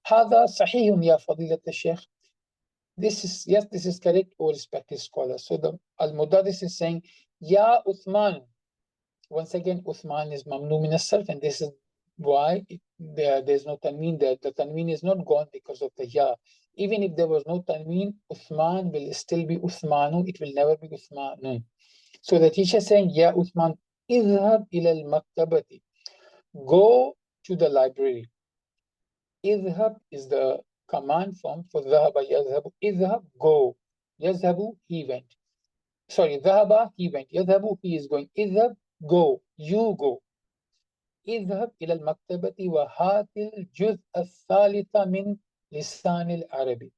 Hada sahihun ya fadilat al-shaykh. This is correct, O respected scholar. So the al-mudarris is saying, Ya Uthman. Once again, Uthman is mamnu min as-sarf, and this is why there's no tanween there. The tanween is not gone because of the ya. Even if there was no tanween, Uthman will still be Uthmanu. It will never be Uthmanun. So the teacher is saying, Ya Uthman, idhab ila al-maktabati. Go to the library. Idhab is the command form for dhahaba yadhabu. Idhab, go. Yadhabu, he went. Sorry, dhahaba, he went. Yadhabu, he is going. Idhab, go. You go. Idhab ila al-maktabati wa hatil juz al-thalitha min lisan al-arabi.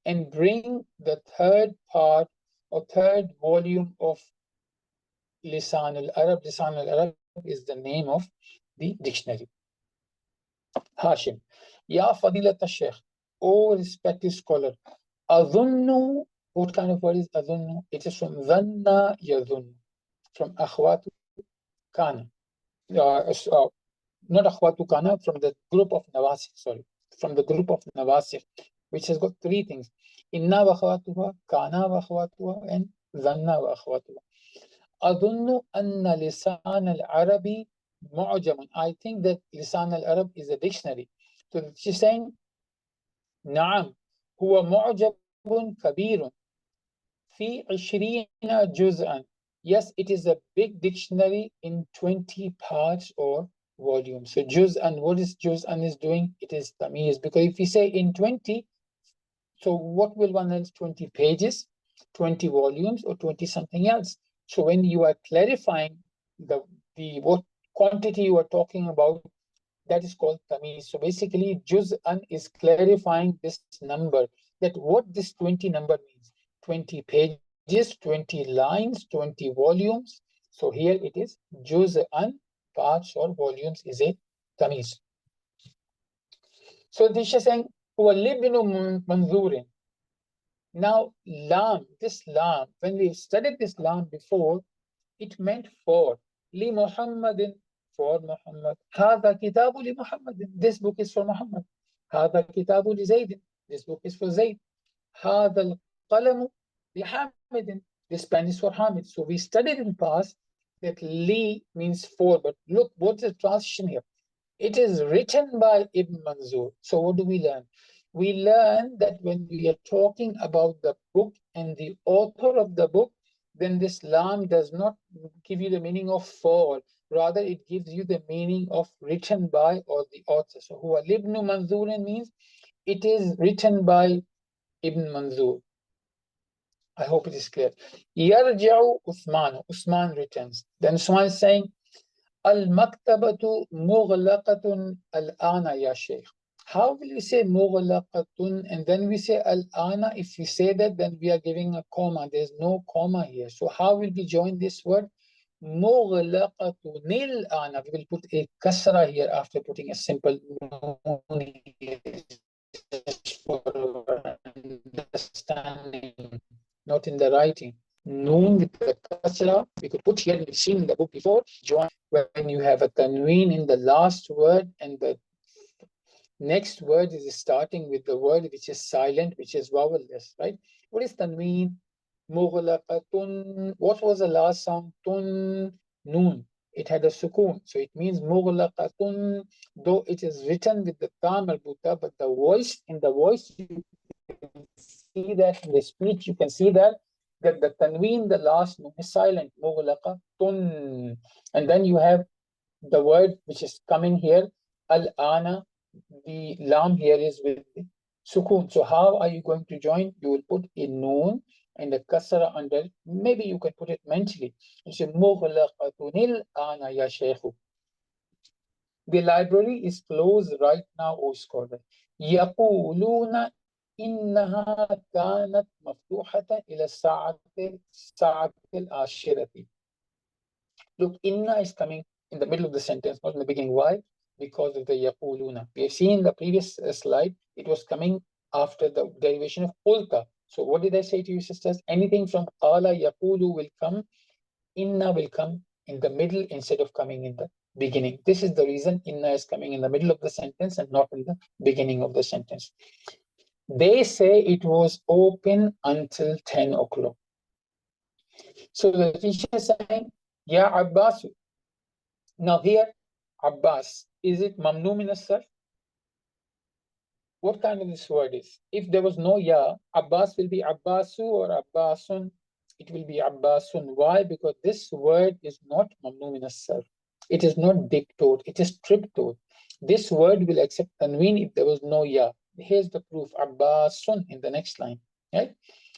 And bring the third part or third volume of Lisan al-Arab. Lisan al-Arab is the name of the dictionary. Hashim. Ya Fadilat al-Shaykh. O respected scholar. Adhunnu. What kind of word is adhunnu? It is from dhanna yadhunnu. From akhwatu kana. Not akhwatu kana, from the group of nawasif, sorry. From the group of nawasif, which has got 3 things. Inna wa akhwatuha, kana wa akhwatuha, and dhanna wa akhwatuha. أظن أن لسان العربي معجم. I think that لسان العرب is a dictionary. So she's saying, نعم هو معجم كبير في 20 جزءا. Yes, it is a big dictionary in 20 parts or volumes. So juz'an, what is juz'an is doing? It is tamyiz. Because if you say in 20, so what will one else 20 pages? 20 volumes or 20 something else. So when you are clarifying the what quantity you are talking about, that is called tamiz. So basically, juz'an is clarifying this number, that what this 20 number means. 20 pages, 20 lines, 20 volumes. So here it is juz'an, parts or volumes is a tamiz. So this is saying, huwa libnu manzurin. Now, lam, this lam, when we studied this lam before, it meant for. Li Muhammadin, for Muhammad. Hada kitabu li Muhammadin. This book is for Muhammad. Hada kitabu li Zaydin. This book is for Zayd. Hada al-qalamu li Hamidin. This pen is for Hamid. So we studied in past that li means for, but look, what's the transition here? It is written by Ibn Manzur. So what do we learn? We learn that when we are talking about the book and the author of the book, then this lam does not give you the meaning of for, rather it gives you the meaning of written by or the author. So huwa Ibn Manzur means it is written by Ibn Manzur. I hope it is clear. Yarja'u Uthman. Uthman returns. Then Uthman is saying, Al-maktabatu mughlaqatun al-ana ya shaykh. How will we say mughlaqatun and then we say al-ana? If we say that, then we are giving a comma. There's no comma here. So how will we join this word? Mughlaqatun al-ana. We will put a kasra here after putting a simple noon here for understanding, not in the writing. Noon with the kasra, we could put here, we've seen in the book before, join when you have a tanween in the last word and the next word is starting with the word which is silent, which is vowelless, right? What is tanween? Mughlaqatun. What was the last sound? Tun, noon. It had a sukoon, so it means mughlaqatun, though it is written with the ta marbuta, but the voice, in the voice, you can see that in the speech, you can see that the tanween, the last noon is silent, mughlaqatun. And then you have the word which is coming here, al-ana, the lam here is with the sukoon. So how are you going to join? You will put a noon and a kasra under. Maybe you can put it mentally. You say mughlaqatunil ana ya shaykhu. The library is closed right now, O scholar. يقولون إنها كانت مفتوحة إلى الساعة العاشرة. Look, inna is coming in the middle of the sentence, not in the beginning. Why? Because of the yaquluna. We have seen in the previous slide, it was coming after the derivation of qulta. So what did I say to you, sisters? Anything from qala yaqulu will come, inna will come in the middle instead of coming in the beginning. This is the reason inna is coming in the middle of the sentence and not in the beginning of the sentence. They say it was open until 10 o'clock. So the teacher is saying, Ya Abbas. Now here, Abbas, is it mamnu min as-sarf? What kind of this word is? If there was no ya, Abbas will be Abbasu or Abbasun. It will be Abbasun. Why? Because this word is not mamnu min as-sarf. It is not dictate, it is triptote. This word will accept tanween if there was no ya. Here's the proof, Abbasun in the next line. Right?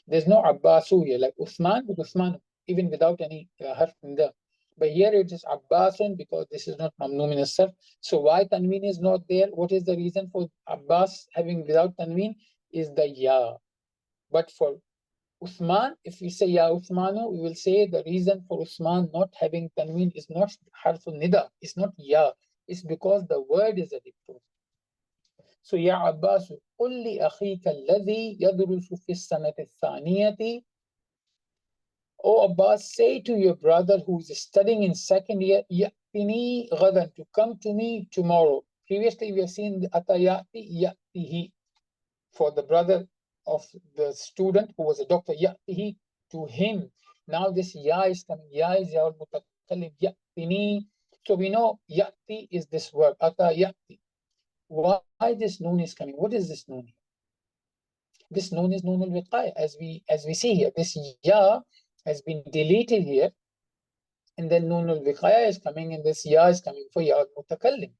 There's no Abbasu here, like Uthman with Uthman, even without any harf in there. But here it is Abbasun because this is not mamnu min as-sarf. So why tanween is not there? What is the reason for Abbas having without tanween? Is the ya. But for Uthman, if we say ya Uthmanu, we will say the reason for Uthman not having tanween is not harful nida, it's not ya. It's because the word is a dictate. So ya Abbas, قل لأخيك الذي يدرس في السنة الثانية. O Abbas, say to your brother who is studying in second year, Ya'tini ghadan, to come to me tomorrow. Previously, we have seen the Atayati Ya'tihi for the brother of the student who was a doctor, Ya'tihi, to him. Now this Ya is coming. Ya is Ya'ul Mutakallim, Ya'tini. So we know Ya'ti is this verb, Ata Ya'ti. Why this noon is coming? What is this noon? This noon is noon al-wiqaya, as we see here. This Ya has been deleted here, and then noon al-wiqaya is coming, and this ya is coming for ya al-mutakallim.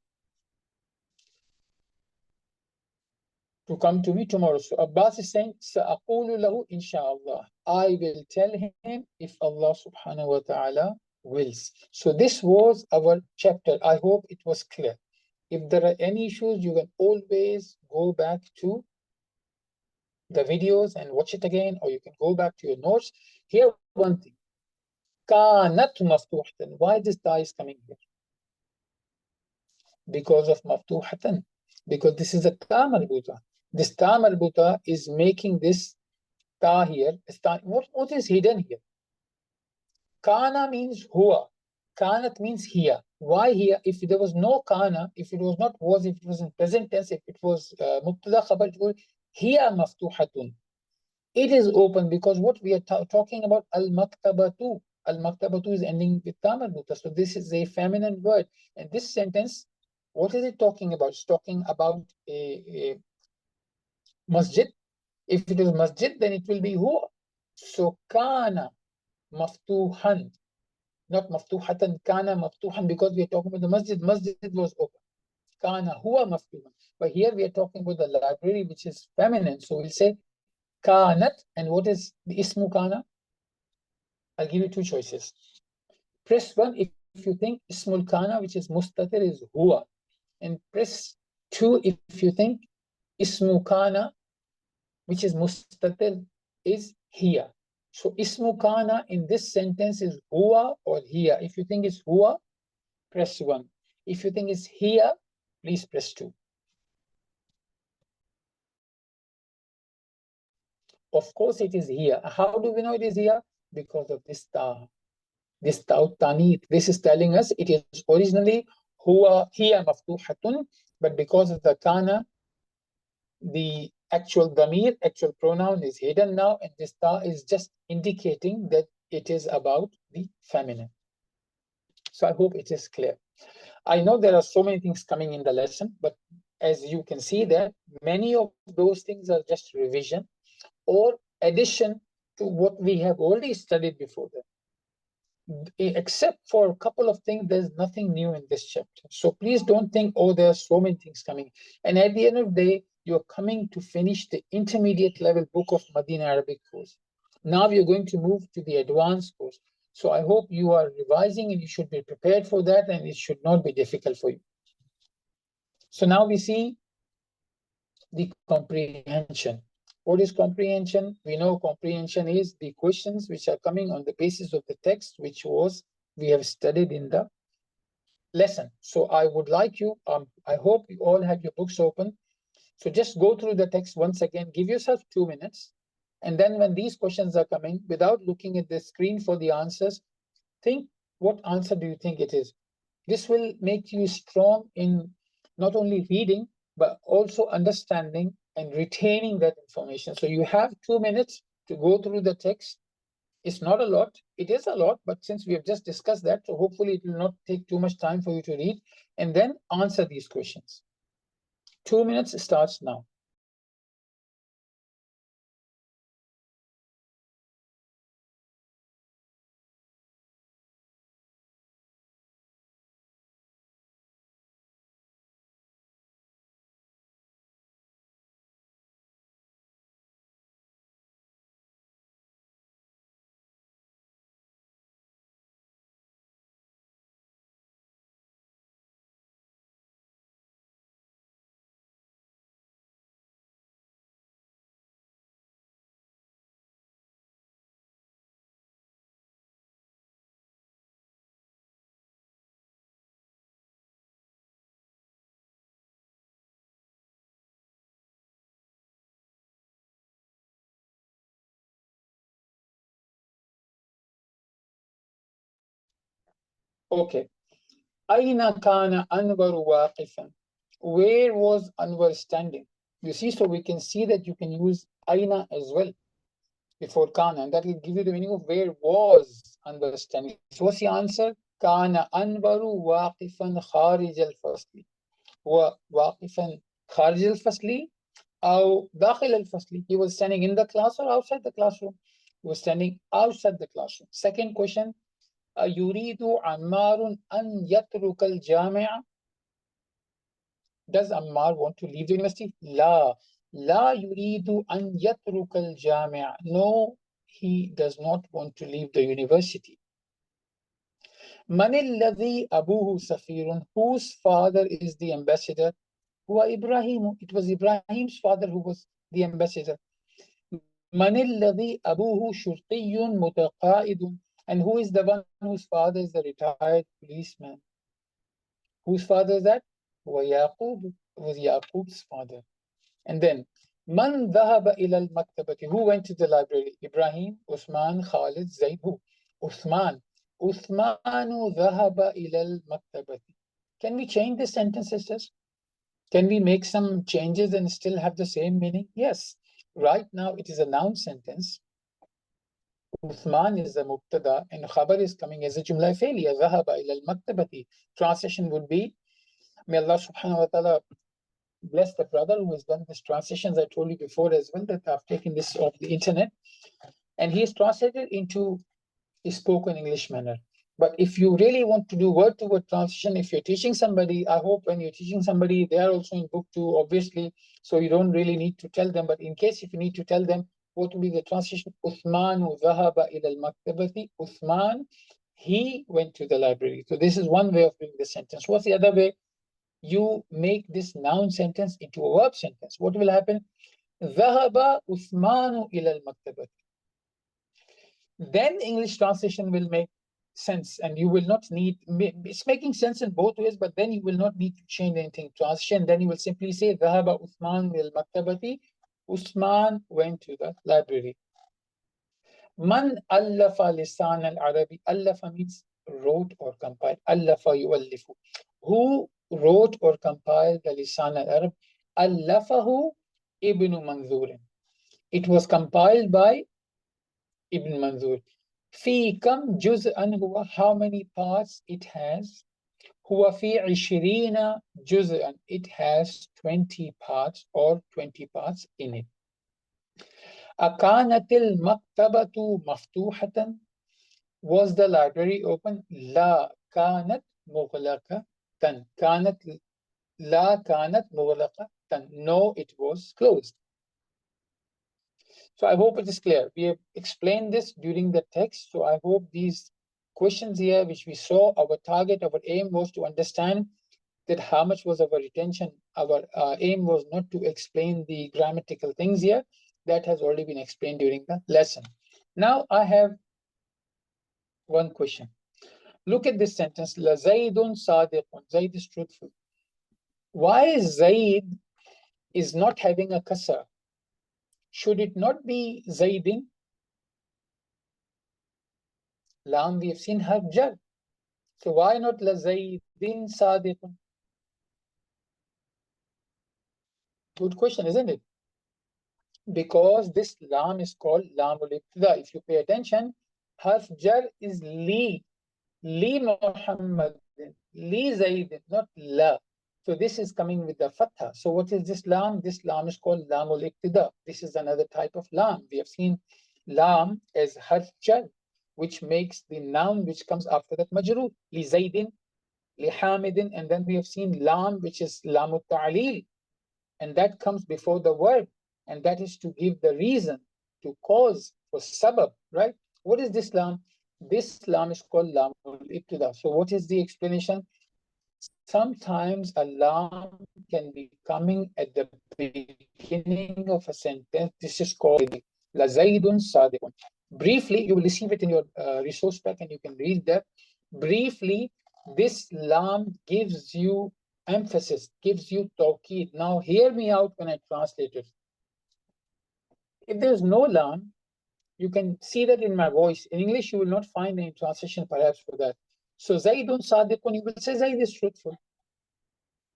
to come to me tomorrow. So Abbas is saying, سأقول له إن شاء الله. I will tell him if Allah subhanahu wa ta'ala wills. So this was our chapter. I hope it was clear. If there are any issues, you can always go back to the videos and watch it again, or you can go back to your notes. Here, one thing. كانت مفتوحة. Why this ta is coming here? Because of مفتوحة. Because this is a ta marbuta. This ta marbuta is making this ta here. What is hidden here? Kana means huwa. Kanat means here. Why here? If there was no kana, if it was not was, if it was in present tense, if it was mubtada khabar, here maftuhatun. It is open because what we are talking about, al-maktabatu. Al-maktabatu is ending with ta marbuta. So this is a feminine word. And this sentence, what is it talking about? It's talking about a masjid. If it is masjid, then it will be huwa. So kana maftuhan. Not maftuhatan, kana maftuhan, because we are talking about the masjid. Masjid was open. Kana huwa maftuhan. But here we are talking about the library, which is feminine. So we'll say kanat. And what is the ismu kana? I'll give you two choices. Press 1 if you think ismul kana, which is mustatir, is huwa. And press 2 if you think ismu kana, which is mustatir, is here. So ismu kana in this sentence is huwa or here. If you think it's huwa, press 1. If you think it's here, please press 2. Of course it is here. How do we know it is here? Because of this ta. This ta'ut. This is telling us it is originally huwa hiya maftuhatun, but because of the kana, the actual damir, actual pronoun is hidden now, and this ta is just indicating that it is about the feminine. So I hope it is clear. I know there are so many things coming in the lesson, but as you can see that many of those things are just revision or addition to what we have already studied before that. Except for a couple of things, there's nothing new in this chapter. So please don't think, oh, there are so many things coming. And at the end of the day, you're coming to finish the intermediate level book of Madinah Arabic course. Now you're going to move to the advanced course. So I hope you are revising and you should be prepared for that, and it should not be difficult for you. So now we see the comprehension. What is comprehension? We know comprehension is the questions which are coming on the basis of the text, which we have studied in the lesson. So I would like you, I hope you all have your books open. So just go through the text once again, give yourself 2 minutes. And then when these questions are coming, without looking at the screen for the answers, think, what answer do you think it is? This will make you strong in not only reading, but also understanding and retaining that information. So you have 2 minutes to go through the text. It's not a lot. It is a lot, but since we have just discussed that, so hopefully it will not take too much time for you to read, and then answer these questions. 2 minutes starts now. Okay. Aina kana Anwar waqifan? Where was Anwar standing? You see, so we can see that you can use Aina as well before kana, and that will give you the meaning of where was Anwar standing. So what's the answer? Kana Anwaru waqifan kharij al-fasli. Waqifan kharij al-fasli or dakhil al-fasli. He was standing in the class or outside the classroom? He was standing outside the classroom. Second question, يريد عمار أن يترك الجامعة? Does Ammar want to leave the university? La. لا يريد أن يترك الجامع. No, he does not want to leave the university. من الذي أبوه سفير. Whose father is the ambassador. هو إبراهيم. It was Ibrahim's father who was the ambassador. من الذي أبوه شرطي متقاعد. And who is the one whose father is the retired policeman. Whose father is that? هو يعقوب. It was Yaqub's father. And then من ذهب إلى المكتبة. Who went to the library? Ibrahim, Uthman, Khalid, Zayd. Who? Uthman. Uthman ذهب إلى المكتبة. Can we change this sentence, sisters? Can we make some changes and still have the same meaning? Yes. Right now it is a noun sentence. Uthman is the mubtada and khabar is coming as a jumla failure. ذهب إلى المكتبة. Translation would be, may Allah subhanahu wa ta'ala bless the brother who has done this translations. I told you before as well that I've taken this off the internet, and he is translated into a spoken English manner. But if you really want to do word-to-word translation, if you're teaching somebody, I hope when you're teaching somebody, they are also in book 2, obviously, so you don't really need to tell them. But in case if you need to tell them, what will be the translation? Uthman dhahaba ila al-maktabati. Uthman, he went to the library. So this is one way of doing the sentence. What's the other way? You make this noun sentence into a verb sentence. What will happen? ذهب عثمان إلى المكتبة. Then English translation will make sense, and you will not need, it's making sense in both ways, but then you will not need to change anything. Translation, then you will simply say ذهب عثمان إلى المكتبة. Usman went to the library. من ألف لسان العربي. ألف means wrote or compiled. ألف يؤلف. Who wrote or compiled the Lisan al-Arab? ألفه Ibn Manzur. It was compiled by Ibn Manzur. في كم جزءا هو. How many parts it has? هو في 20 جزءا. It has 20 parts or 20 parts in it. أكانت المكتبة مفتوحة. Was the library open? لا كانت مغلقة. كانت لا كانت مغلقة. No, it was closed. So I hope it is clear. We have explained this during the text. So I hope these questions here, which we saw, our target, our aim was to understand that how much was our retention. Our aim was not to explain the grammatical things here. That has already been explained during the lesson. Now I have one question. Look at this sentence. لَزَيْدٌ صَادِقٌ. Zayd is truthful. Why Zayd is not having a kasra? Should it not be Zaydin? Lam, we have seen harf jar. So why not لَزَيْدٍ صَادِقٌ? Good question, isn't it? Because this lam is called lamul ibtida. If you pay attention, harf jar is li. Li Muhammad. Li Zayd, not la. So this is coming with the fatha. So what is this lam? This lam is called lamul iqtida. This is another type of lam. We have seen lam as harf jar, which makes the noun which comes after that majroor. Li Zaydin, li Hamidin, and then we have seen lam, which is lamut ta'lil, and that comes before the word, and that is to give the reason, to cause, for sabab, right? What is this lam? This lam is called lamul ibtida. So what is the explanation? Sometimes a lam can be coming at the beginning of a sentence. This is called la zaydun sadiqun. Briefly, you will receive it in your resource pack and you can read that. Briefly, this lam gives you emphasis, gives you tawqeed. Now hear me out when I translate it. If there's no lam, you can see that in my voice. In English, you will not find any translation perhaps for that. So Zaydun Sadiqun, you will say Zayd is truthful.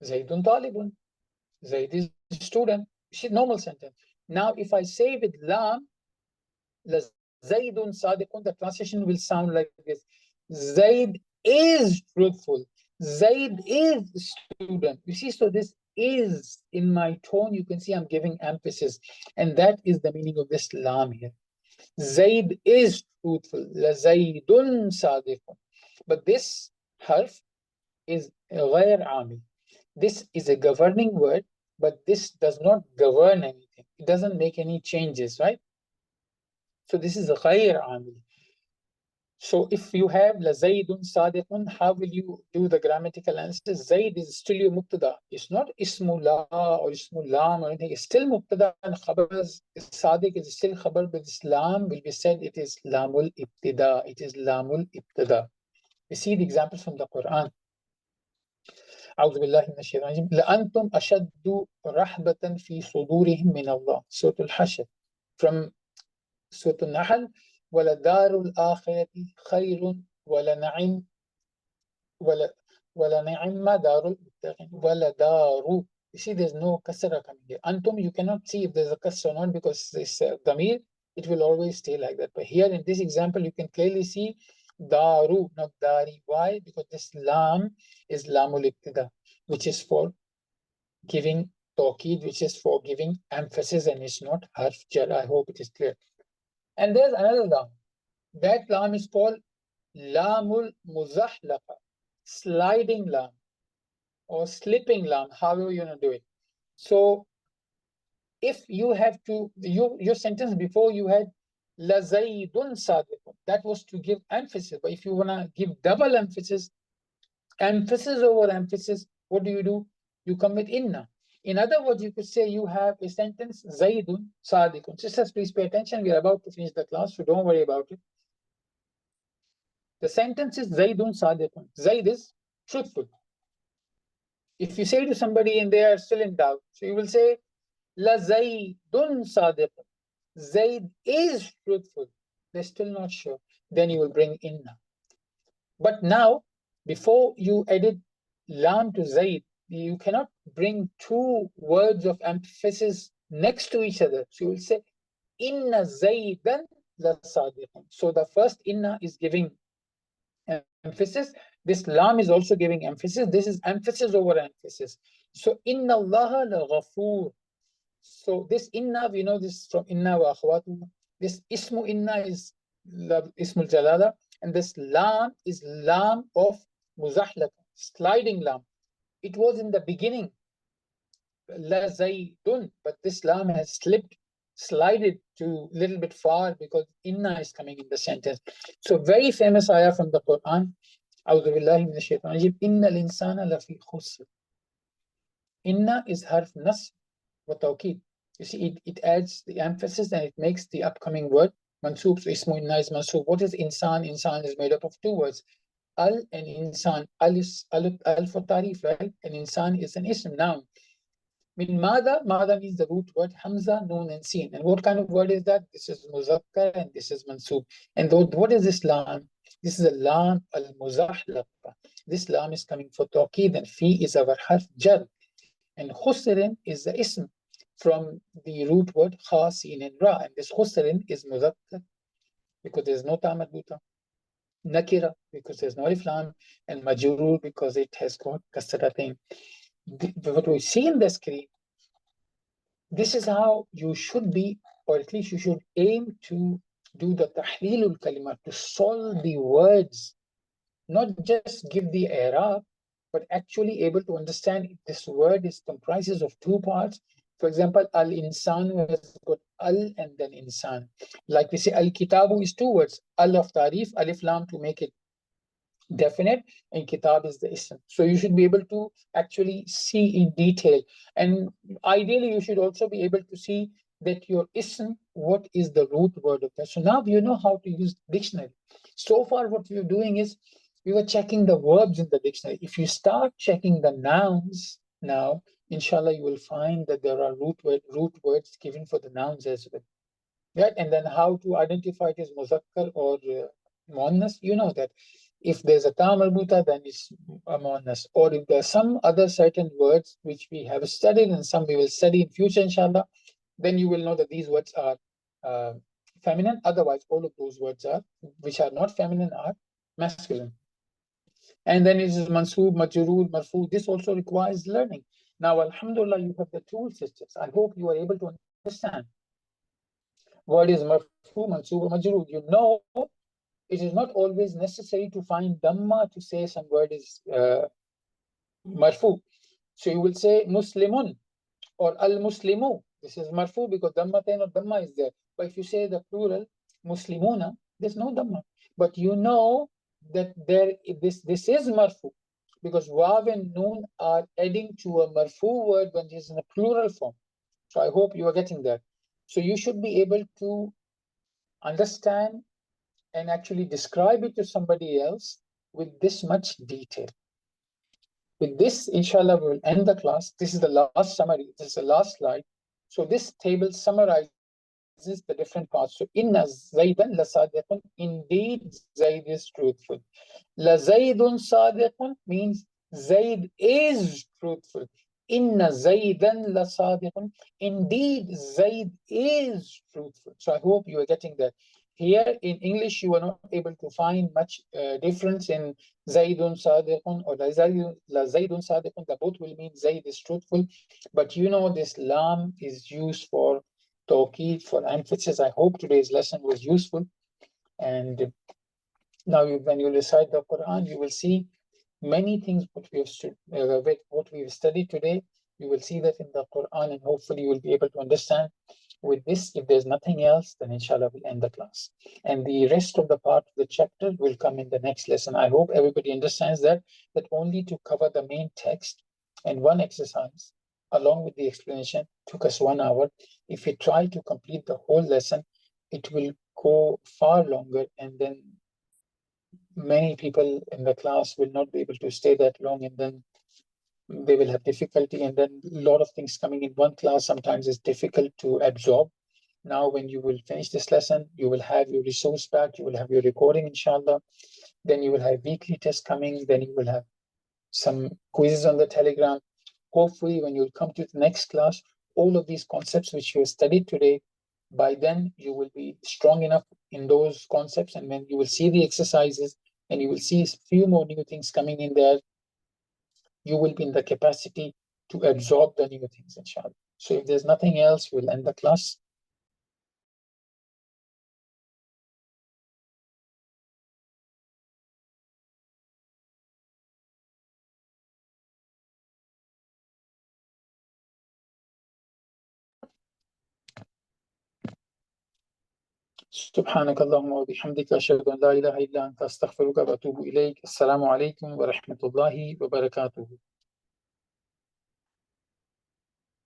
Zaydun Talibun. Zayd is student. It's a normal sentence. Now, if I say with lam, Zaydun Sadiqun, the translation will sound like this. Zayd is truthful. Zayd is student. You see, so this is in my tone, you can see I'm giving emphasis. And that is the meaning of this lam here. Zayd is truthful. Zaydun sadiqun. But this harf is غير عامل. This is a governing word but this does not govern anything. It doesn't make any changes, right? So this is غير عامل. So if you have لزيد صادق, how will you do the grammatical analysis? Zaid is still your mubtada. It's not ismu la or ismu lam or anything. It's still mubtada, and khabar sadiq is still khabar, but Islam will be said it is lamul ibtida. It is lamul ibtida. We see the examples from the Quran. أعوذ بالله من الشيطان الرجيم لأنتم أشد رهبة في صدورهم من الله. Surah Al-Hashr. From Surah Al-Nahl, وَلَدَارُ الْآخِرَةِ خَيْرٌ وَلَنَعِمْ وَلَنِعِمَّ دَارُ الْمُتَّقِينَ وَلَدَارُ. You see, there's no kasra coming here. Antum, you cannot see if there's a kasra or not, because this damir, it will always stay like that. But here in this example, you can clearly see daru, not dari. Why? Because this lam is lamul ibtida, which is for giving tawqid, which is for giving emphasis, and it's not harf jar. I hope it is clear. And there's another lam. That lam is called lamul muzahlaqa, sliding lam or slipping lam, however you want to do it. So if you have to, your sentence before you had la zaydun sadiqun, that was to give emphasis. But if you want to give double emphasis, emphasis over emphasis, what do? You come with inna. In other words, you could say you have a sentence zaydun sadiqun. Sisters, please pay attention. We are about to finish the class, so don't worry about it. The sentence is zaydun sadiqun. Zayd is truthful. If you say to somebody and they are still in doubt, so you will say la zaydun sadiqun. Zayd is truthful. They're still not sure. Then you will bring inna. But now, before you edit lam to Zayd, you cannot bring two words of emphasis next to each other. So you will say inna Zaydan la sadiqun. So the first inna is giving emphasis. This lam is also giving emphasis. This is emphasis over emphasis. So inna Allah la ghafur. So this inna, we know this from inna wa akhwatu. This ismu inna is ismul jalala, and this lam is lam of muzahlaka, sliding lam. It was in the beginning la zaydun, but this lam has slipped, slided to a little bit far because inna is coming in the sentence. So very famous ayah from the Quran. أعوذ بالله من الشيطان الرجيم إن الإنسان لفي خسر. Inna is harf nasb wa tawqid. You see, it adds the emphasis and it makes the upcoming word mansoob. So ismu inna is mansoob. What is insan? Insan is made up of two words, al and insan. Al is al for tarif, right? And insan is an ism, noun. Min mada? Mada means the root word hamza, noon, and sin. And what kind of word is that? This is muzakkar and this is mansoob. And what is this lam? This is a lam al muzahlaqa. This lam is coming for tawqid, and fi is our harf jar. And khusrin is the ism from the root word kha, sin, and ra. And this khusrin is muzakkar because there's no ta madbuta. Nakira because there's no alif lam, and majrur because it has got kasratain. What we see in the screen, this is how you should be, or at least you should aim to do the tahlilul kalimat, to solve the words, not just give the i'rab, but actually able to understand if this word is comprises of two parts. For example, al-insan has got al and then insan. Like we say, al-kitabu is two words, al of tarif, alif lam to make it definite, and kitab is the ism. So you should be able to actually see in detail. And ideally, you should also be able to see that your ism, what is the root word of that. So now you know how to use dictionary. So far, what we were doing is we were checking the verbs in the dictionary. If you start checking the nouns now, inshallah, you will find that there are root words given for the nouns as well. Right? And then how to identify it as muzakkar or muannas, you know that. If there's a ta marbuta, then it's a muannas. Or if there's some other certain words which we have studied and some we will study in future, inshallah, then you will know that these words are feminine. Otherwise, all of those words which are not feminine are masculine. And then it is mansoob, majroor, marfu. This also requires learning. Now, alhamdulillah, you have the tools, sisters. I hope you are able to understand. What is marfu, mansoob, majroor? You know, it is not always necessary to find dhamma to say some word is marfu. So you will say muslimun, Or al-muslimu, this is marfu because dhammatain or dhamma is there. But if you say the plural, muslimuna, there's no dhamma. But you know that this is marfu because waw and noon are adding to a marfu word when it is in a plural form. So I hope you are getting that. So you should be able to understand and actually describe it to somebody else with this much detail. With this, inshallah, we will end the class. This is the last summary. This is the last slide. So this table summarizes the different parts. So inna zaydan la sadiqun. Indeed, Zayd is truthful. La Zaydun sadiqun means Zayd is truthful. Inna Zaydan la sadiqun. Indeed, Zayd is truthful. So I hope you are getting that. Here in English, you are not able to find much difference in Zaydun sadiqun or la Zaydun sadiqun. They both will mean Zayd is truthful. But you know this lam is used for tawqeed, for emphasis. I hope today's lesson was useful. And now, when you recite the Quran, you will see many things what we've studied today. You will see that in the Quran, and hopefully you will be able to understand. With this, if there's nothing else, then inshallah we'll end the class. And the rest of the part of the chapter will come in the next lesson. I hope everybody understands that only to cover the main text and one exercise, along with the explanation, took us 1 hour. If we try to complete the whole lesson, it will go far longer, and then many people in the class will not be able to stay that long, and then they will have difficulty, and then a lot of things coming in one class sometimes is difficult to absorb. Now when you will finish this lesson, you will have your resource back, you will have your recording, inshallah. Then you will have weekly tests coming, then you will have some quizzes on the Telegram. Hopefully when you come to the next class, all of these concepts which you studied today, by then you will be strong enough in those concepts, and when you will see the exercises and you will see a few more new things coming in there, you will be in the capacity to absorb the new things, inshallah. So if there's nothing else, we'll end the class. سبحانك اللهم وبحمدك أشهد أن لا إله إلا أنت أستغفرك وأتوب إليك. السلام عليكم ورحمة الله وبركاته.